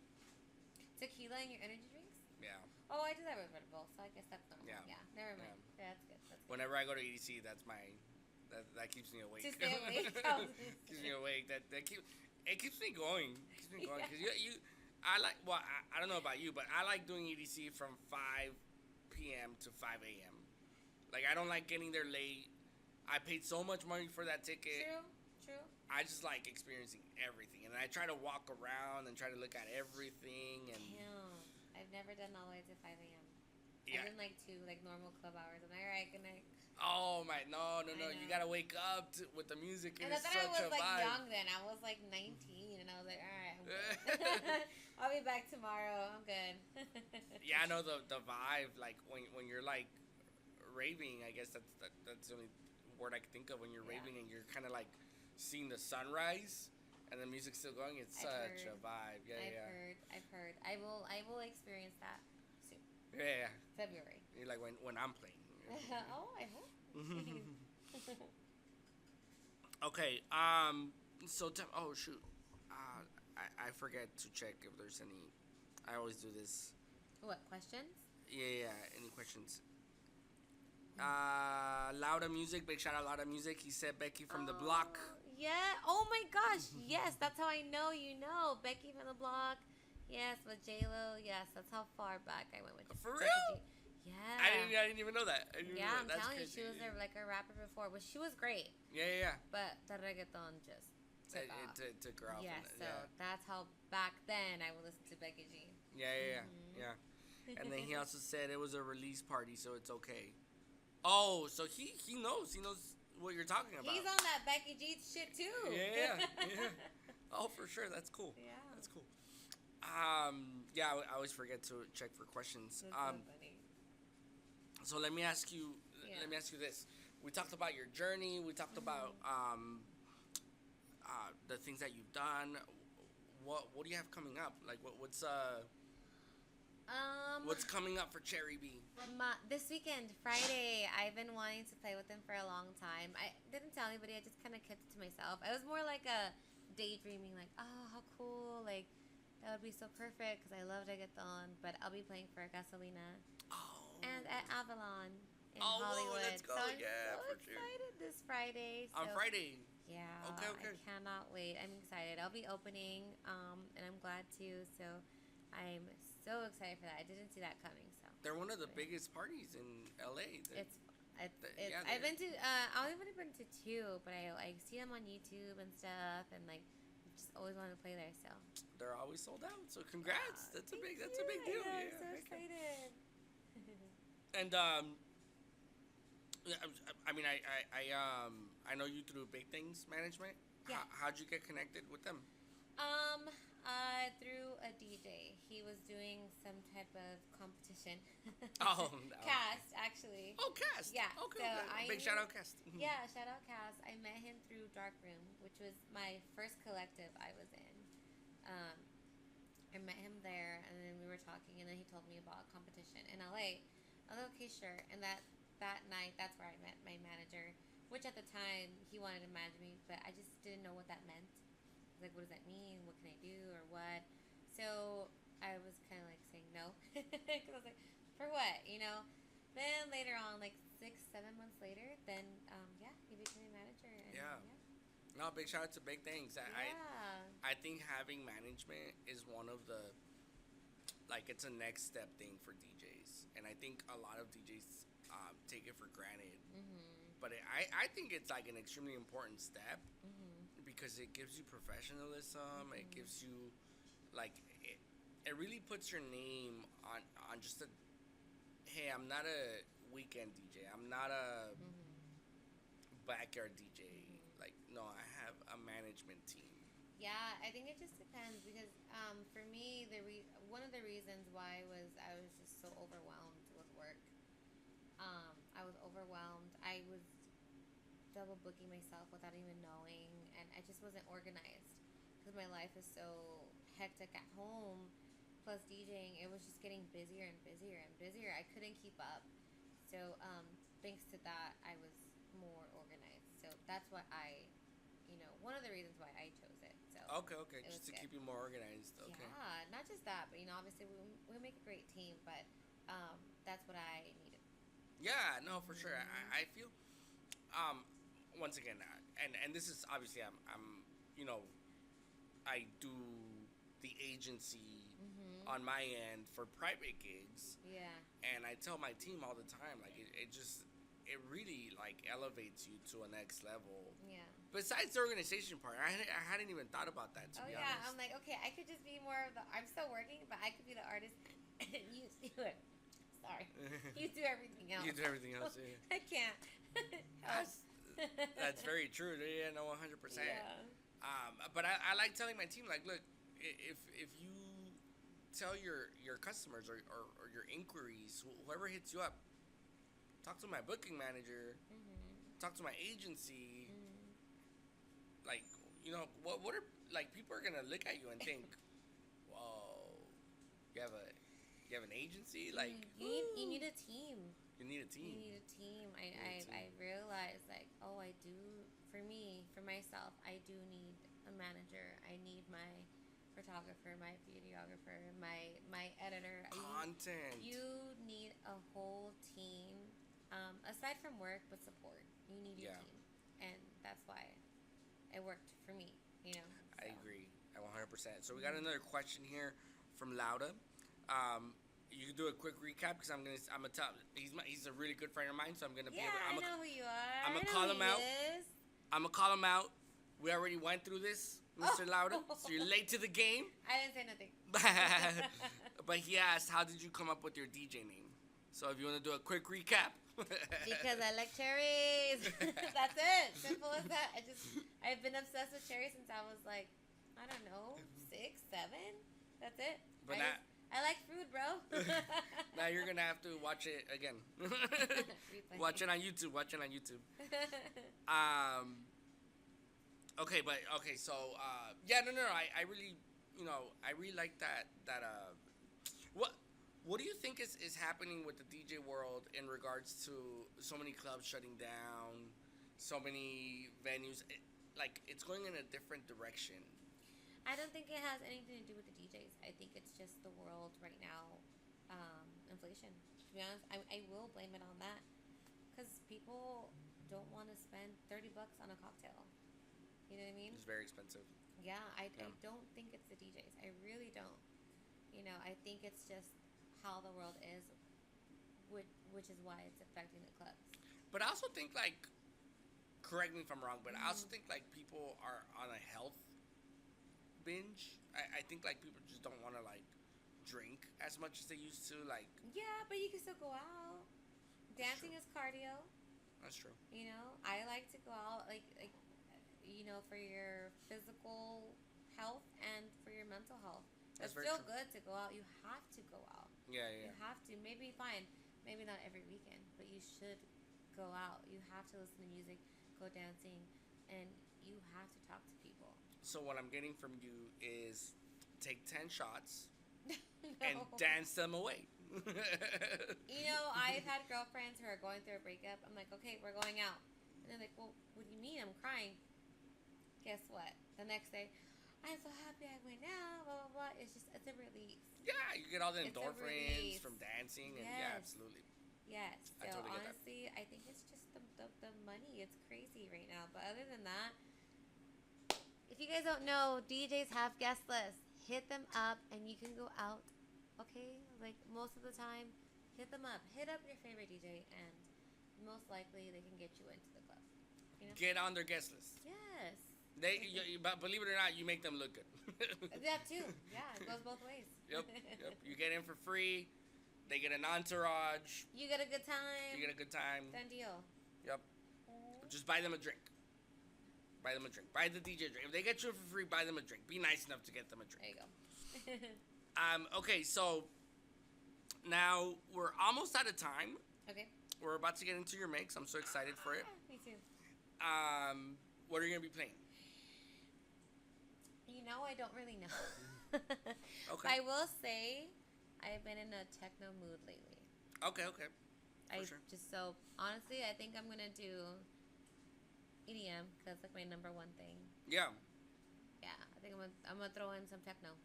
Tequila in your energy drinks? Yeah. Oh, I do that with Red Bull, so I guess that's normal. Yeah. Never mind. Yeah, that's good. Whenever I go to EDC, that's my that keeps me awake. To stay awake. Keeps me awake. It keeps me going. Because I don't know about you, but I like doing EDC from 5 p.m. to 5 a.m. Like, I don't like getting there late. I paid so much money for that ticket. True. I just like experiencing everything, and I try to walk around and try to look at everything. And Damn, I've never done all the way to 5 a.m. Yeah. I've done like 2 normal club hours. I'm like, all right, good night. oh my, no, you gotta wake up with the music. And I It's thought I such was a like vibe. young then. I was like 19, and I was like, all right, I'm good. I'll be back tomorrow. I'm good. Yeah, I know the vibe. Like when you're like raving, I guess that's the only word I can think of. When you're raving and you're kind of like seeing the sunrise and the music's still going, it's such a vibe. I've heard. I will experience that soon. Yeah. February. You're like when I'm playing. Oh, I hope. Okay. So oh shoot. I forget to check if there's any. I always do this. What questions? Yeah. Any questions? Lauda Music, big shout out Lauda Music. He said Becky from the block. Yeah. Oh my gosh. Yes, that's how I know you know Becky from the block. Yes, with J-Lo. Yes, that's how far back I went with. For Becky real? G. Yeah. I didn't even know that. I'm That's telling crazy. you, she was like a rapper before, but she was great. Yeah. But the reggaeton just took off. It took her off. Yeah, so that's how back then I would listen to Becky G. Yeah. And then he also said it was a release party, so it's okay. Oh, so he knows what you're talking about. He's on that Becky G shit too. Yeah. Oh, for sure. That's cool. Yeah. That's cool. Yeah, I always forget to check for questions. That's so funny. So let me ask you. Let me ask you this. We talked about your journey. We talked about the things that you've done. what do you have coming up? Like what's Um, what's coming up for Cherry B? this weekend, Friday, I've been wanting to play with them for a long time. I didn't tell anybody. I just kind of kept it to myself. I was more like a daydreaming, like, oh, how cool, like that would be so perfect because I love reggaeton. But I'll be playing for Gasolina Oh. and at Avalon in Oh, Hollywood. let's go. So I'm Yeah, so for sure. excited this Friday. On Friday. Yeah. Okay, okay. I cannot wait. I'm excited. I'll be opening, and I'm glad to. So I'm so excited for that. I didn't see that coming. So They're one of the biggest parties in LA. it's. yeah, I've been to. I've only been to two, but I see them on YouTube and stuff, and like, just always wanted to play there. So They're always sold out. So congrats. That's a big thank deal. you. I know, Yeah. I'm so excited. And yeah, I mean, I know you through Big Things Management. Yeah. How'd you get connected with them? Through a DJ. He was doing some type of competition. Oh, no. Cast, actually. Oh, Cast. Yeah. Okay. So okay. Big shout out, Cast. Yeah, shout out Cast. I met him through Darkroom, which was my first collective I was in. I met him there, and then we were talking, and then he told me about a competition in LA. I was like, okay, sure. And that night, that's where I met my manager, which at the time he wanted to manage me, but I just didn't know what that meant. I was like, what does that mean? What can I do, or what? So I was kind of like saying no, because I was like, for what, you know? Then later on, like 6-7 months later, then yeah, he became a manager. And, Yeah. No, big shout out to Big Things. I think having management is one of the, like, it's a next step thing for DJs, and I think a lot of DJs take it for granted. Mm-hmm. But I think it's like an extremely important step Mm-hmm. because it gives you professionalism. Mm-hmm. It gives you, like, it really puts your name on just a, hey, I'm not a weekend DJ. I'm not a backyard DJ. Like, no, I have a management team. Yeah, I think it just depends because for me, one of the reasons why was I was just so overwhelmed with work. I was overwhelmed. I was double booking myself without even knowing, and I just wasn't organized because my life is so hectic at home. Plus DJing, it was just getting busier and busier and busier. I couldn't keep up. So thanks to that, I was more organized. So that's what one of the reasons why I chose it. So Okay, just to keep you more organized. Okay. Yeah, not just that, but obviously we make a great team, but that's what I needed. Yeah, no, for sure. I feel, once again, and this is obviously I'm I do the agency on my end for private gigs. Yeah. And I tell my team all the time, like it really like elevates you to a next level. Yeah. Besides the organization part, I hadn't even thought about that, to be honest. I'm like, okay, I could just be more of the. I'm still working, but I could be the artist, and you do it. Sorry, you do everything else. You do everything else. Yeah. I can't. That's very true. Yeah, no, 100%. Yeah. But I like telling my team, like, look, if you tell your customers or your inquiries, whoever hits you up, talk to my booking manager, talk to my agency. Like, what are, like, people are gonna look at you and think, whoa, you have an agency, like you need a team. You need a team. You need a team. I realized, like, for myself, I do need a manager. I need my photographer, my videographer, my editor. Content. You need a whole team, aside from work, but support. You need your team, and that's why it worked for me. So. I agree. 100%. So we got another question here from Lauda. You can do a quick recap because I'm gonna tell. He's a really good friend of mine, so I'm gonna be. I know who you are. I'm gonna call him out. I'm gonna call him out. We already went through this, Mr. Lauda. So you're late to the game. I didn't say nothing. But he asked, how did you come up with your DJ name? So if you want to do a quick recap. Because I like cherries. That's it. Simple as that. I've been obsessed with cherries since I was like, I don't know, 6, 7. That's it. But I like fruit, bro. Now you're gonna have to watch it again. Watch it on YouTube. Okay, so I really I really like that. What what do you think is happening with the DJ world in regards to so many clubs shutting down, so many venues? Like it's going in a different direction. I don't think it has anything to do with the DJs. I think it's just the world right now, inflation. To be honest, I will blame it on that because people don't want to spend $30 on a cocktail. You know what I mean? It's very expensive. Yeah, Yeah, I don't think it's the DJs. I really don't. I think it's just how the world is, which is why it's affecting the clubs. but I also think like, correct me if I'm wrong, but I also Mm-hmm. think like people are on a health binge. I think like people just don't want to like drink as much as they used to. Like Yeah, but you can still go out. that's true. Dancing is cardio. That's true. I like to go out for your physical health and for your mental health. That's It's very still true. good to go out. You have to go out. Yeah, You yeah, have to. Maybe fine. Maybe not every weekend, but you should go out. You have to listen to music, go dancing, and you have to talk to people. So what I'm getting from you is take 10 shots and No. dance them away. I've had girlfriends who are going through a breakup. I'm like, okay, we're going out. And they're like, well, what do you mean? I'm crying. Guess what? The next day, I'm so happy I went out, blah, blah, blah. It's a release. Yeah, you get all the It's a endorphins release. from dancing, and yeah, Yes. absolutely. Yes. I So totally get that. honestly, I think it's just the money. It's crazy right now. But other than that, if you guys don't know, DJs have guest lists. Hit them up and you can go out. Okay? Like most of the time, hit them up. Hit up your favorite DJ and most likely they can get you into the club. Get on their guest list. Yes. But believe it or not, you make them look good. That too. Yeah, it goes both ways. Yep. You get in for free. They get an entourage. You get a good time. You get a good time. Done deal. Yep. Just buy them a drink. Buy them a drink. Buy the DJ a drink. If they get you for free, buy them a drink. Be nice enough to get them a drink. There you go. Okay, so now we're almost out of time. Okay. We're about to get into your mix. I'm so excited for it. Me too. What are you gonna be playing? I don't really know. Okay. I will say I've been in a techno mood lately. Okay. Sure. Honestly, I think I'm going to do EDM because that's like my number one thing. Yeah. Yeah, I think I'm gonna throw in some techno.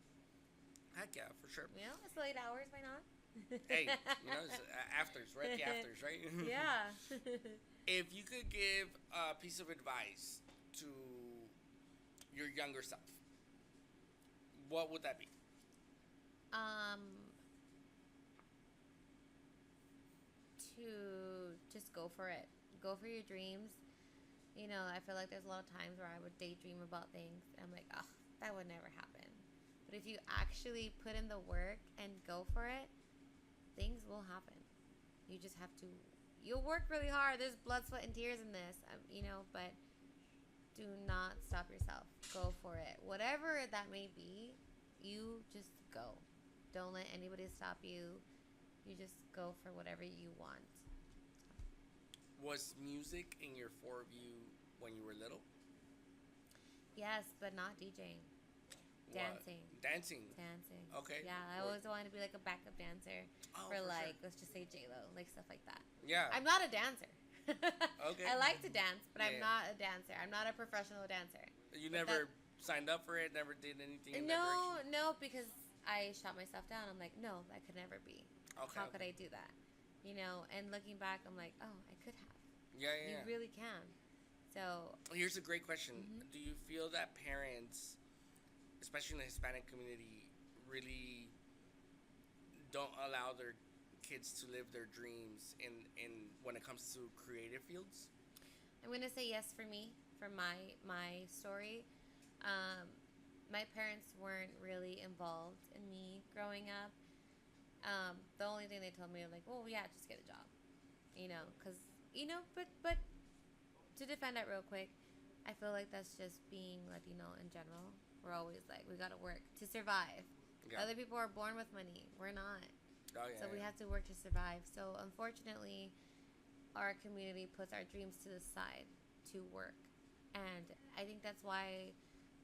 Heck yeah, for sure. It's late hours, why not? Hey, it's afters. We're at the afters, right? Yeah. If you could give a piece of advice to your younger self, what would that be? um, to just go for it. Go for your dreams. I feel like there's a lot of times where I would daydream about things. And I'm like, oh, that would never happen. But if you actually put in the work and go for it, things will happen. You just have to. You'll work really hard. There's blood, sweat, and tears in this, but do not stop yourself. Go for it. Whatever that may be, you just go. Don't let anybody stop you. You just go for whatever you want. Was music in your foreview when you were little? Yes, but not DJing. Dancing. Dancing. Okay. Yeah, I always wanted to be like a backup dancer for sure. let's just say J-Lo, like stuff like that. Yeah. I'm not a dancer. Okay. I like to dance, but I'm Yeah. not a dancer. I'm not a professional dancer. You But never signed up for it, never did anything in that No, direction? no, because I shot myself down. I'm like, no, that could never be. Okay. How could I do that? And looking back, I'm like, oh, I could have. Yeah. You really can. So, Here's a great question. Mhm. Do you feel that parents, especially in the Hispanic community, really don't allow their kids to live their dreams in when it comes to creative fields? I'm gonna say yes for me, for my story. My parents weren't really involved in me growing up. The only thing they told me was like, "Oh yeah, just get a job," because but to defend that real quick, I feel like that's just being Latino in general. We're always like, we gotta work to survive. Yeah. Other people are born with money. We're not. Oh, yeah. So we have to work to survive. So unfortunately, our community puts our dreams to the side to work. And I think that's why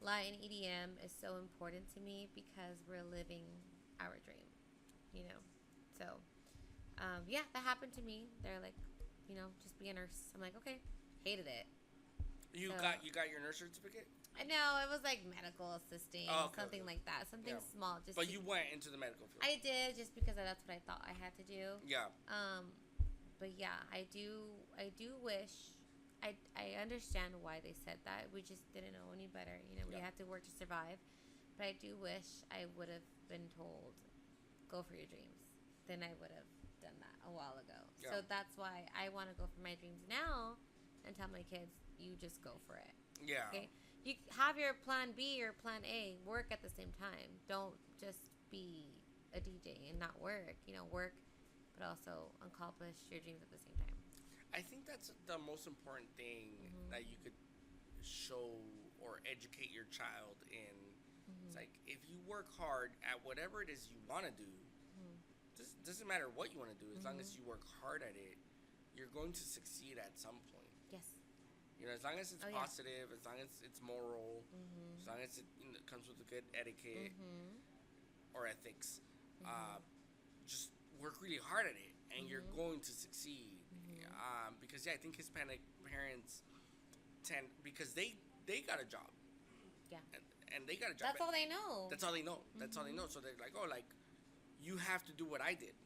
Latin EDM is so important to me because we're living our dream, you know. So, yeah, that happened to me. They're like, just be a nurse. I'm like, okay, hated it. You So, got your nurse certificate? I know it was like medical assisting, something like that, something small. Just but you went into the medical field. I did just because that's what I thought I had to do. Yeah. But yeah, I do wish. I understand why they said that. We just didn't know any better. We had to work to survive. But I do wish I would have been told, go for your dreams. Then I would have done that a while ago. Yeah. So that's why I want to go for my dreams now and tell my kids, you just go for it. Yeah. Okay? You have your plan B or plan A. Work at the same time. Don't just be a DJ and not work. Work, but also accomplish your dreams at the same time. I think that's the most important thing that you could show or educate your child in. It's like, if you work hard at whatever it is you want to do, doesn't matter what you want to do, as long as you work hard at it, you're going to succeed at some point. Yes. As long as it's positive, as long as it's moral, as long as it comes with a good etiquette or ethics, just work really hard at it, and you're going to succeed. Because I think Hispanic parents tend, because they got a job. Yeah. And they got a job. That's all they know. That's all they know. That's all they know. So they're like, you have to do what I did.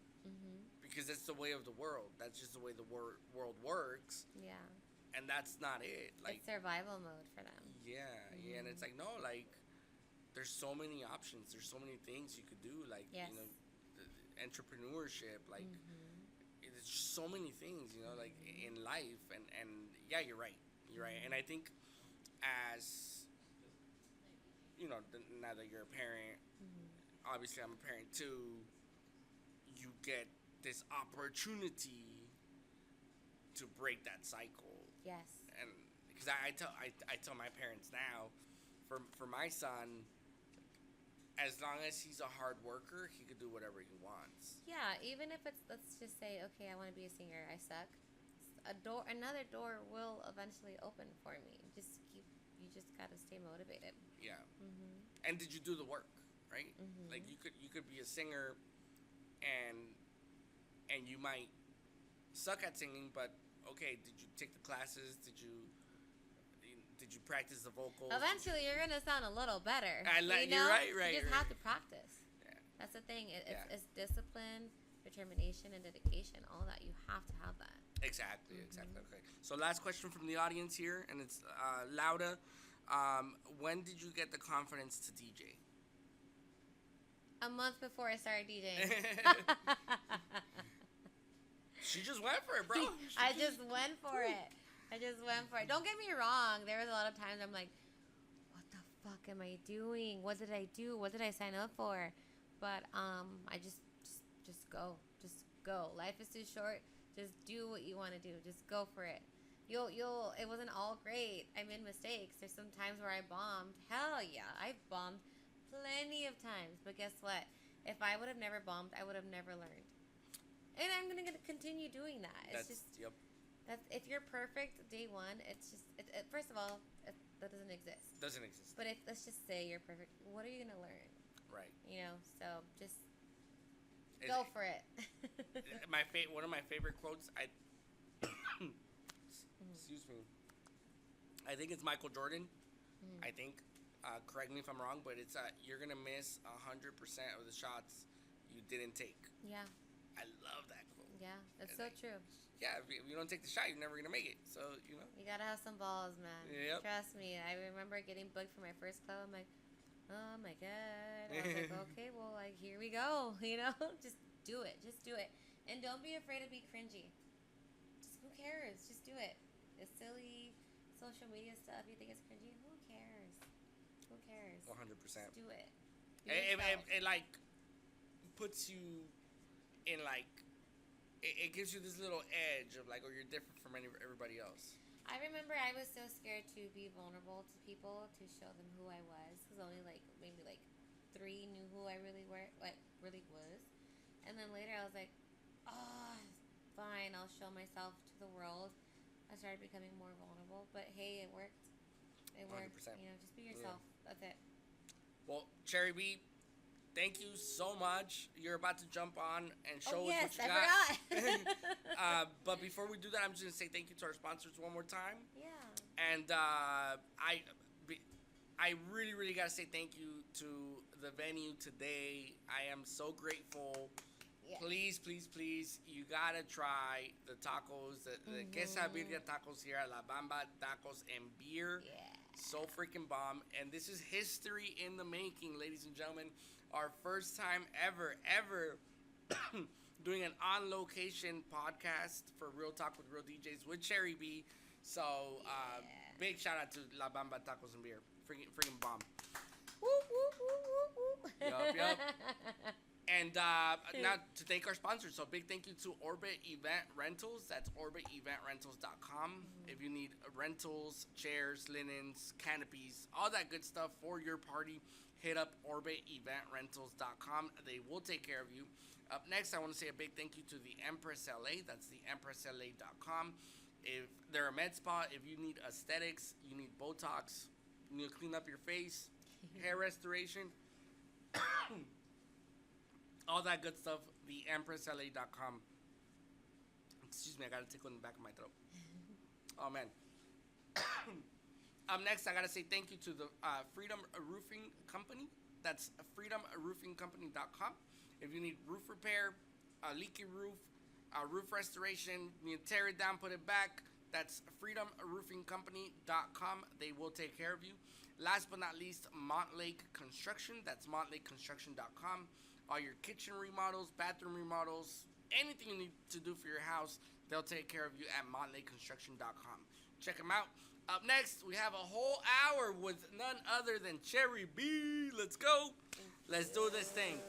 Because that's the way of the world. That's just the way the world works. Yeah. And that's not it. It's survival mode for them. Yeah, yeah. And it's like, no, there's so many options. There's so many things you could do. Entrepreneurship, there's just so many things, in life, and yeah, you're right, and I think as now that you're a parent, obviously I'm a parent too, you get this opportunity to break that cycle. Yes. And because I tell my parents now, for my son, as long as he's a hard worker, he could do whatever he wants. Yeah, even if it's, let's just say, okay, I want to be a singer, I suck. Another door will eventually open for me. You just gotta stay motivated. Yeah. And did you do the work, right? Like you could be a singer, and you might suck at singing, but okay, did you take the classes? Did you practice the vocals? Eventually, you're gonna sound a little better. You're right. You just have to practice. Yeah. That's the thing. It's discipline, determination, and dedication. All that, you have to have that. Exactly. Okay. So last question from the audience here, and it's Lauda. When did you get the confidence to DJ? A month before I started DJing. She just went for it, bro. I just went for it. Don't get me wrong. There was a lot of times I'm like, what the fuck am I doing? What did I do? What did I sign up for? But I just go. Just go. Life is too short. Just do what you want to do. Just go for it. It wasn't all great. I made mistakes. There's some times where I bombed. Hell yeah. I've bombed plenty of times. But guess what? If I would have never bombed, I would have never learned. And I'm going to continue doing that. That's if you're perfect day one, it's just, first of all, that doesn't exist. But let's just say you're perfect. What are you going to learn? Right. So just go for it. One of my favorite quotes, excuse me, I think it's Michael Jordan. I think, correct me if I'm wrong, but it's you're going to miss 100% of the shots you didn't take. Yeah. I love that quote. Yeah, it's so true. Yeah, if you don't take the shot, you're never going to make it. So, You got to have some balls, man. Yep. Trust me. I remember getting booked for my first club. I'm like, oh, my God. I was like, okay, well, here we go. Just do it. Just do it. And don't be afraid to be cringy. Just, who cares? Just do it. It's silly social media stuff. You think it's cringy? Who cares? 100%. Just do it. It puts you in it gives you this little edge of you're different from everybody else. I remember I was so scared to be vulnerable to people, to show them who I was, because only maybe 3 knew who I really was. And then later I was like, oh, fine, I'll show myself to the world. I started becoming more vulnerable, but hey, it worked. It worked. 100%. Just be yourself. Yeah. That's it. Well, Cherry B, thank you so much. You're about to jump on and show us what you got. I forgot. But before we do that, I'm just gonna say thank you to our sponsors one more time. Yeah. And I really, really gotta say thank you to the venue today. I am so grateful. Yeah. Please, please, please, you gotta try the tacos, the quesabirria tacos here at La Bamba Tacos and Beer. Yeah. So freaking bomb. And this is history in the making, ladies and gentlemen. Our first time ever doing an on-location podcast for Real Talk with Real DJs with Cherry B. So, big shout out to La Bamba Tacos and Beer. Freaking bomb. Woo, woo, woo, woo, woo. Yup. And now to thank our sponsors. So big thank you to Orbit Event Rentals. That's orbiteventrentals.com. Mm-hmm. If you need rentals, chairs, linens, canopies, all that good stuff for your party, hit up orbiteventrentals.com. They will take care of you. Up next, I want to say a big thank you to the Empress LA. That's the empressla.com. If they're a med spa, if you need aesthetics, you need Botox, you need to clean up your face, hair restoration, all that good stuff, the empressla.com. Excuse me, I got a tickle in the back of my throat. Oh, man. Up next, I got to say thank you to the Freedom Roofing Company. That's freedomroofingcompany.com. If you need roof repair, a leaky roof, roof restoration, you tear it down, put it back, that's freedomroofingcompany.com. They will take care of you. Last but not least, Montlake Construction. That's montlakeconstruction.com. All your kitchen remodels, bathroom remodels, anything you need to do for your house, they'll take care of you at montlakeconstruction.com. Check them out. Up next, we have a whole hour with none other than Cherry B. Let's go. Let's do this thing.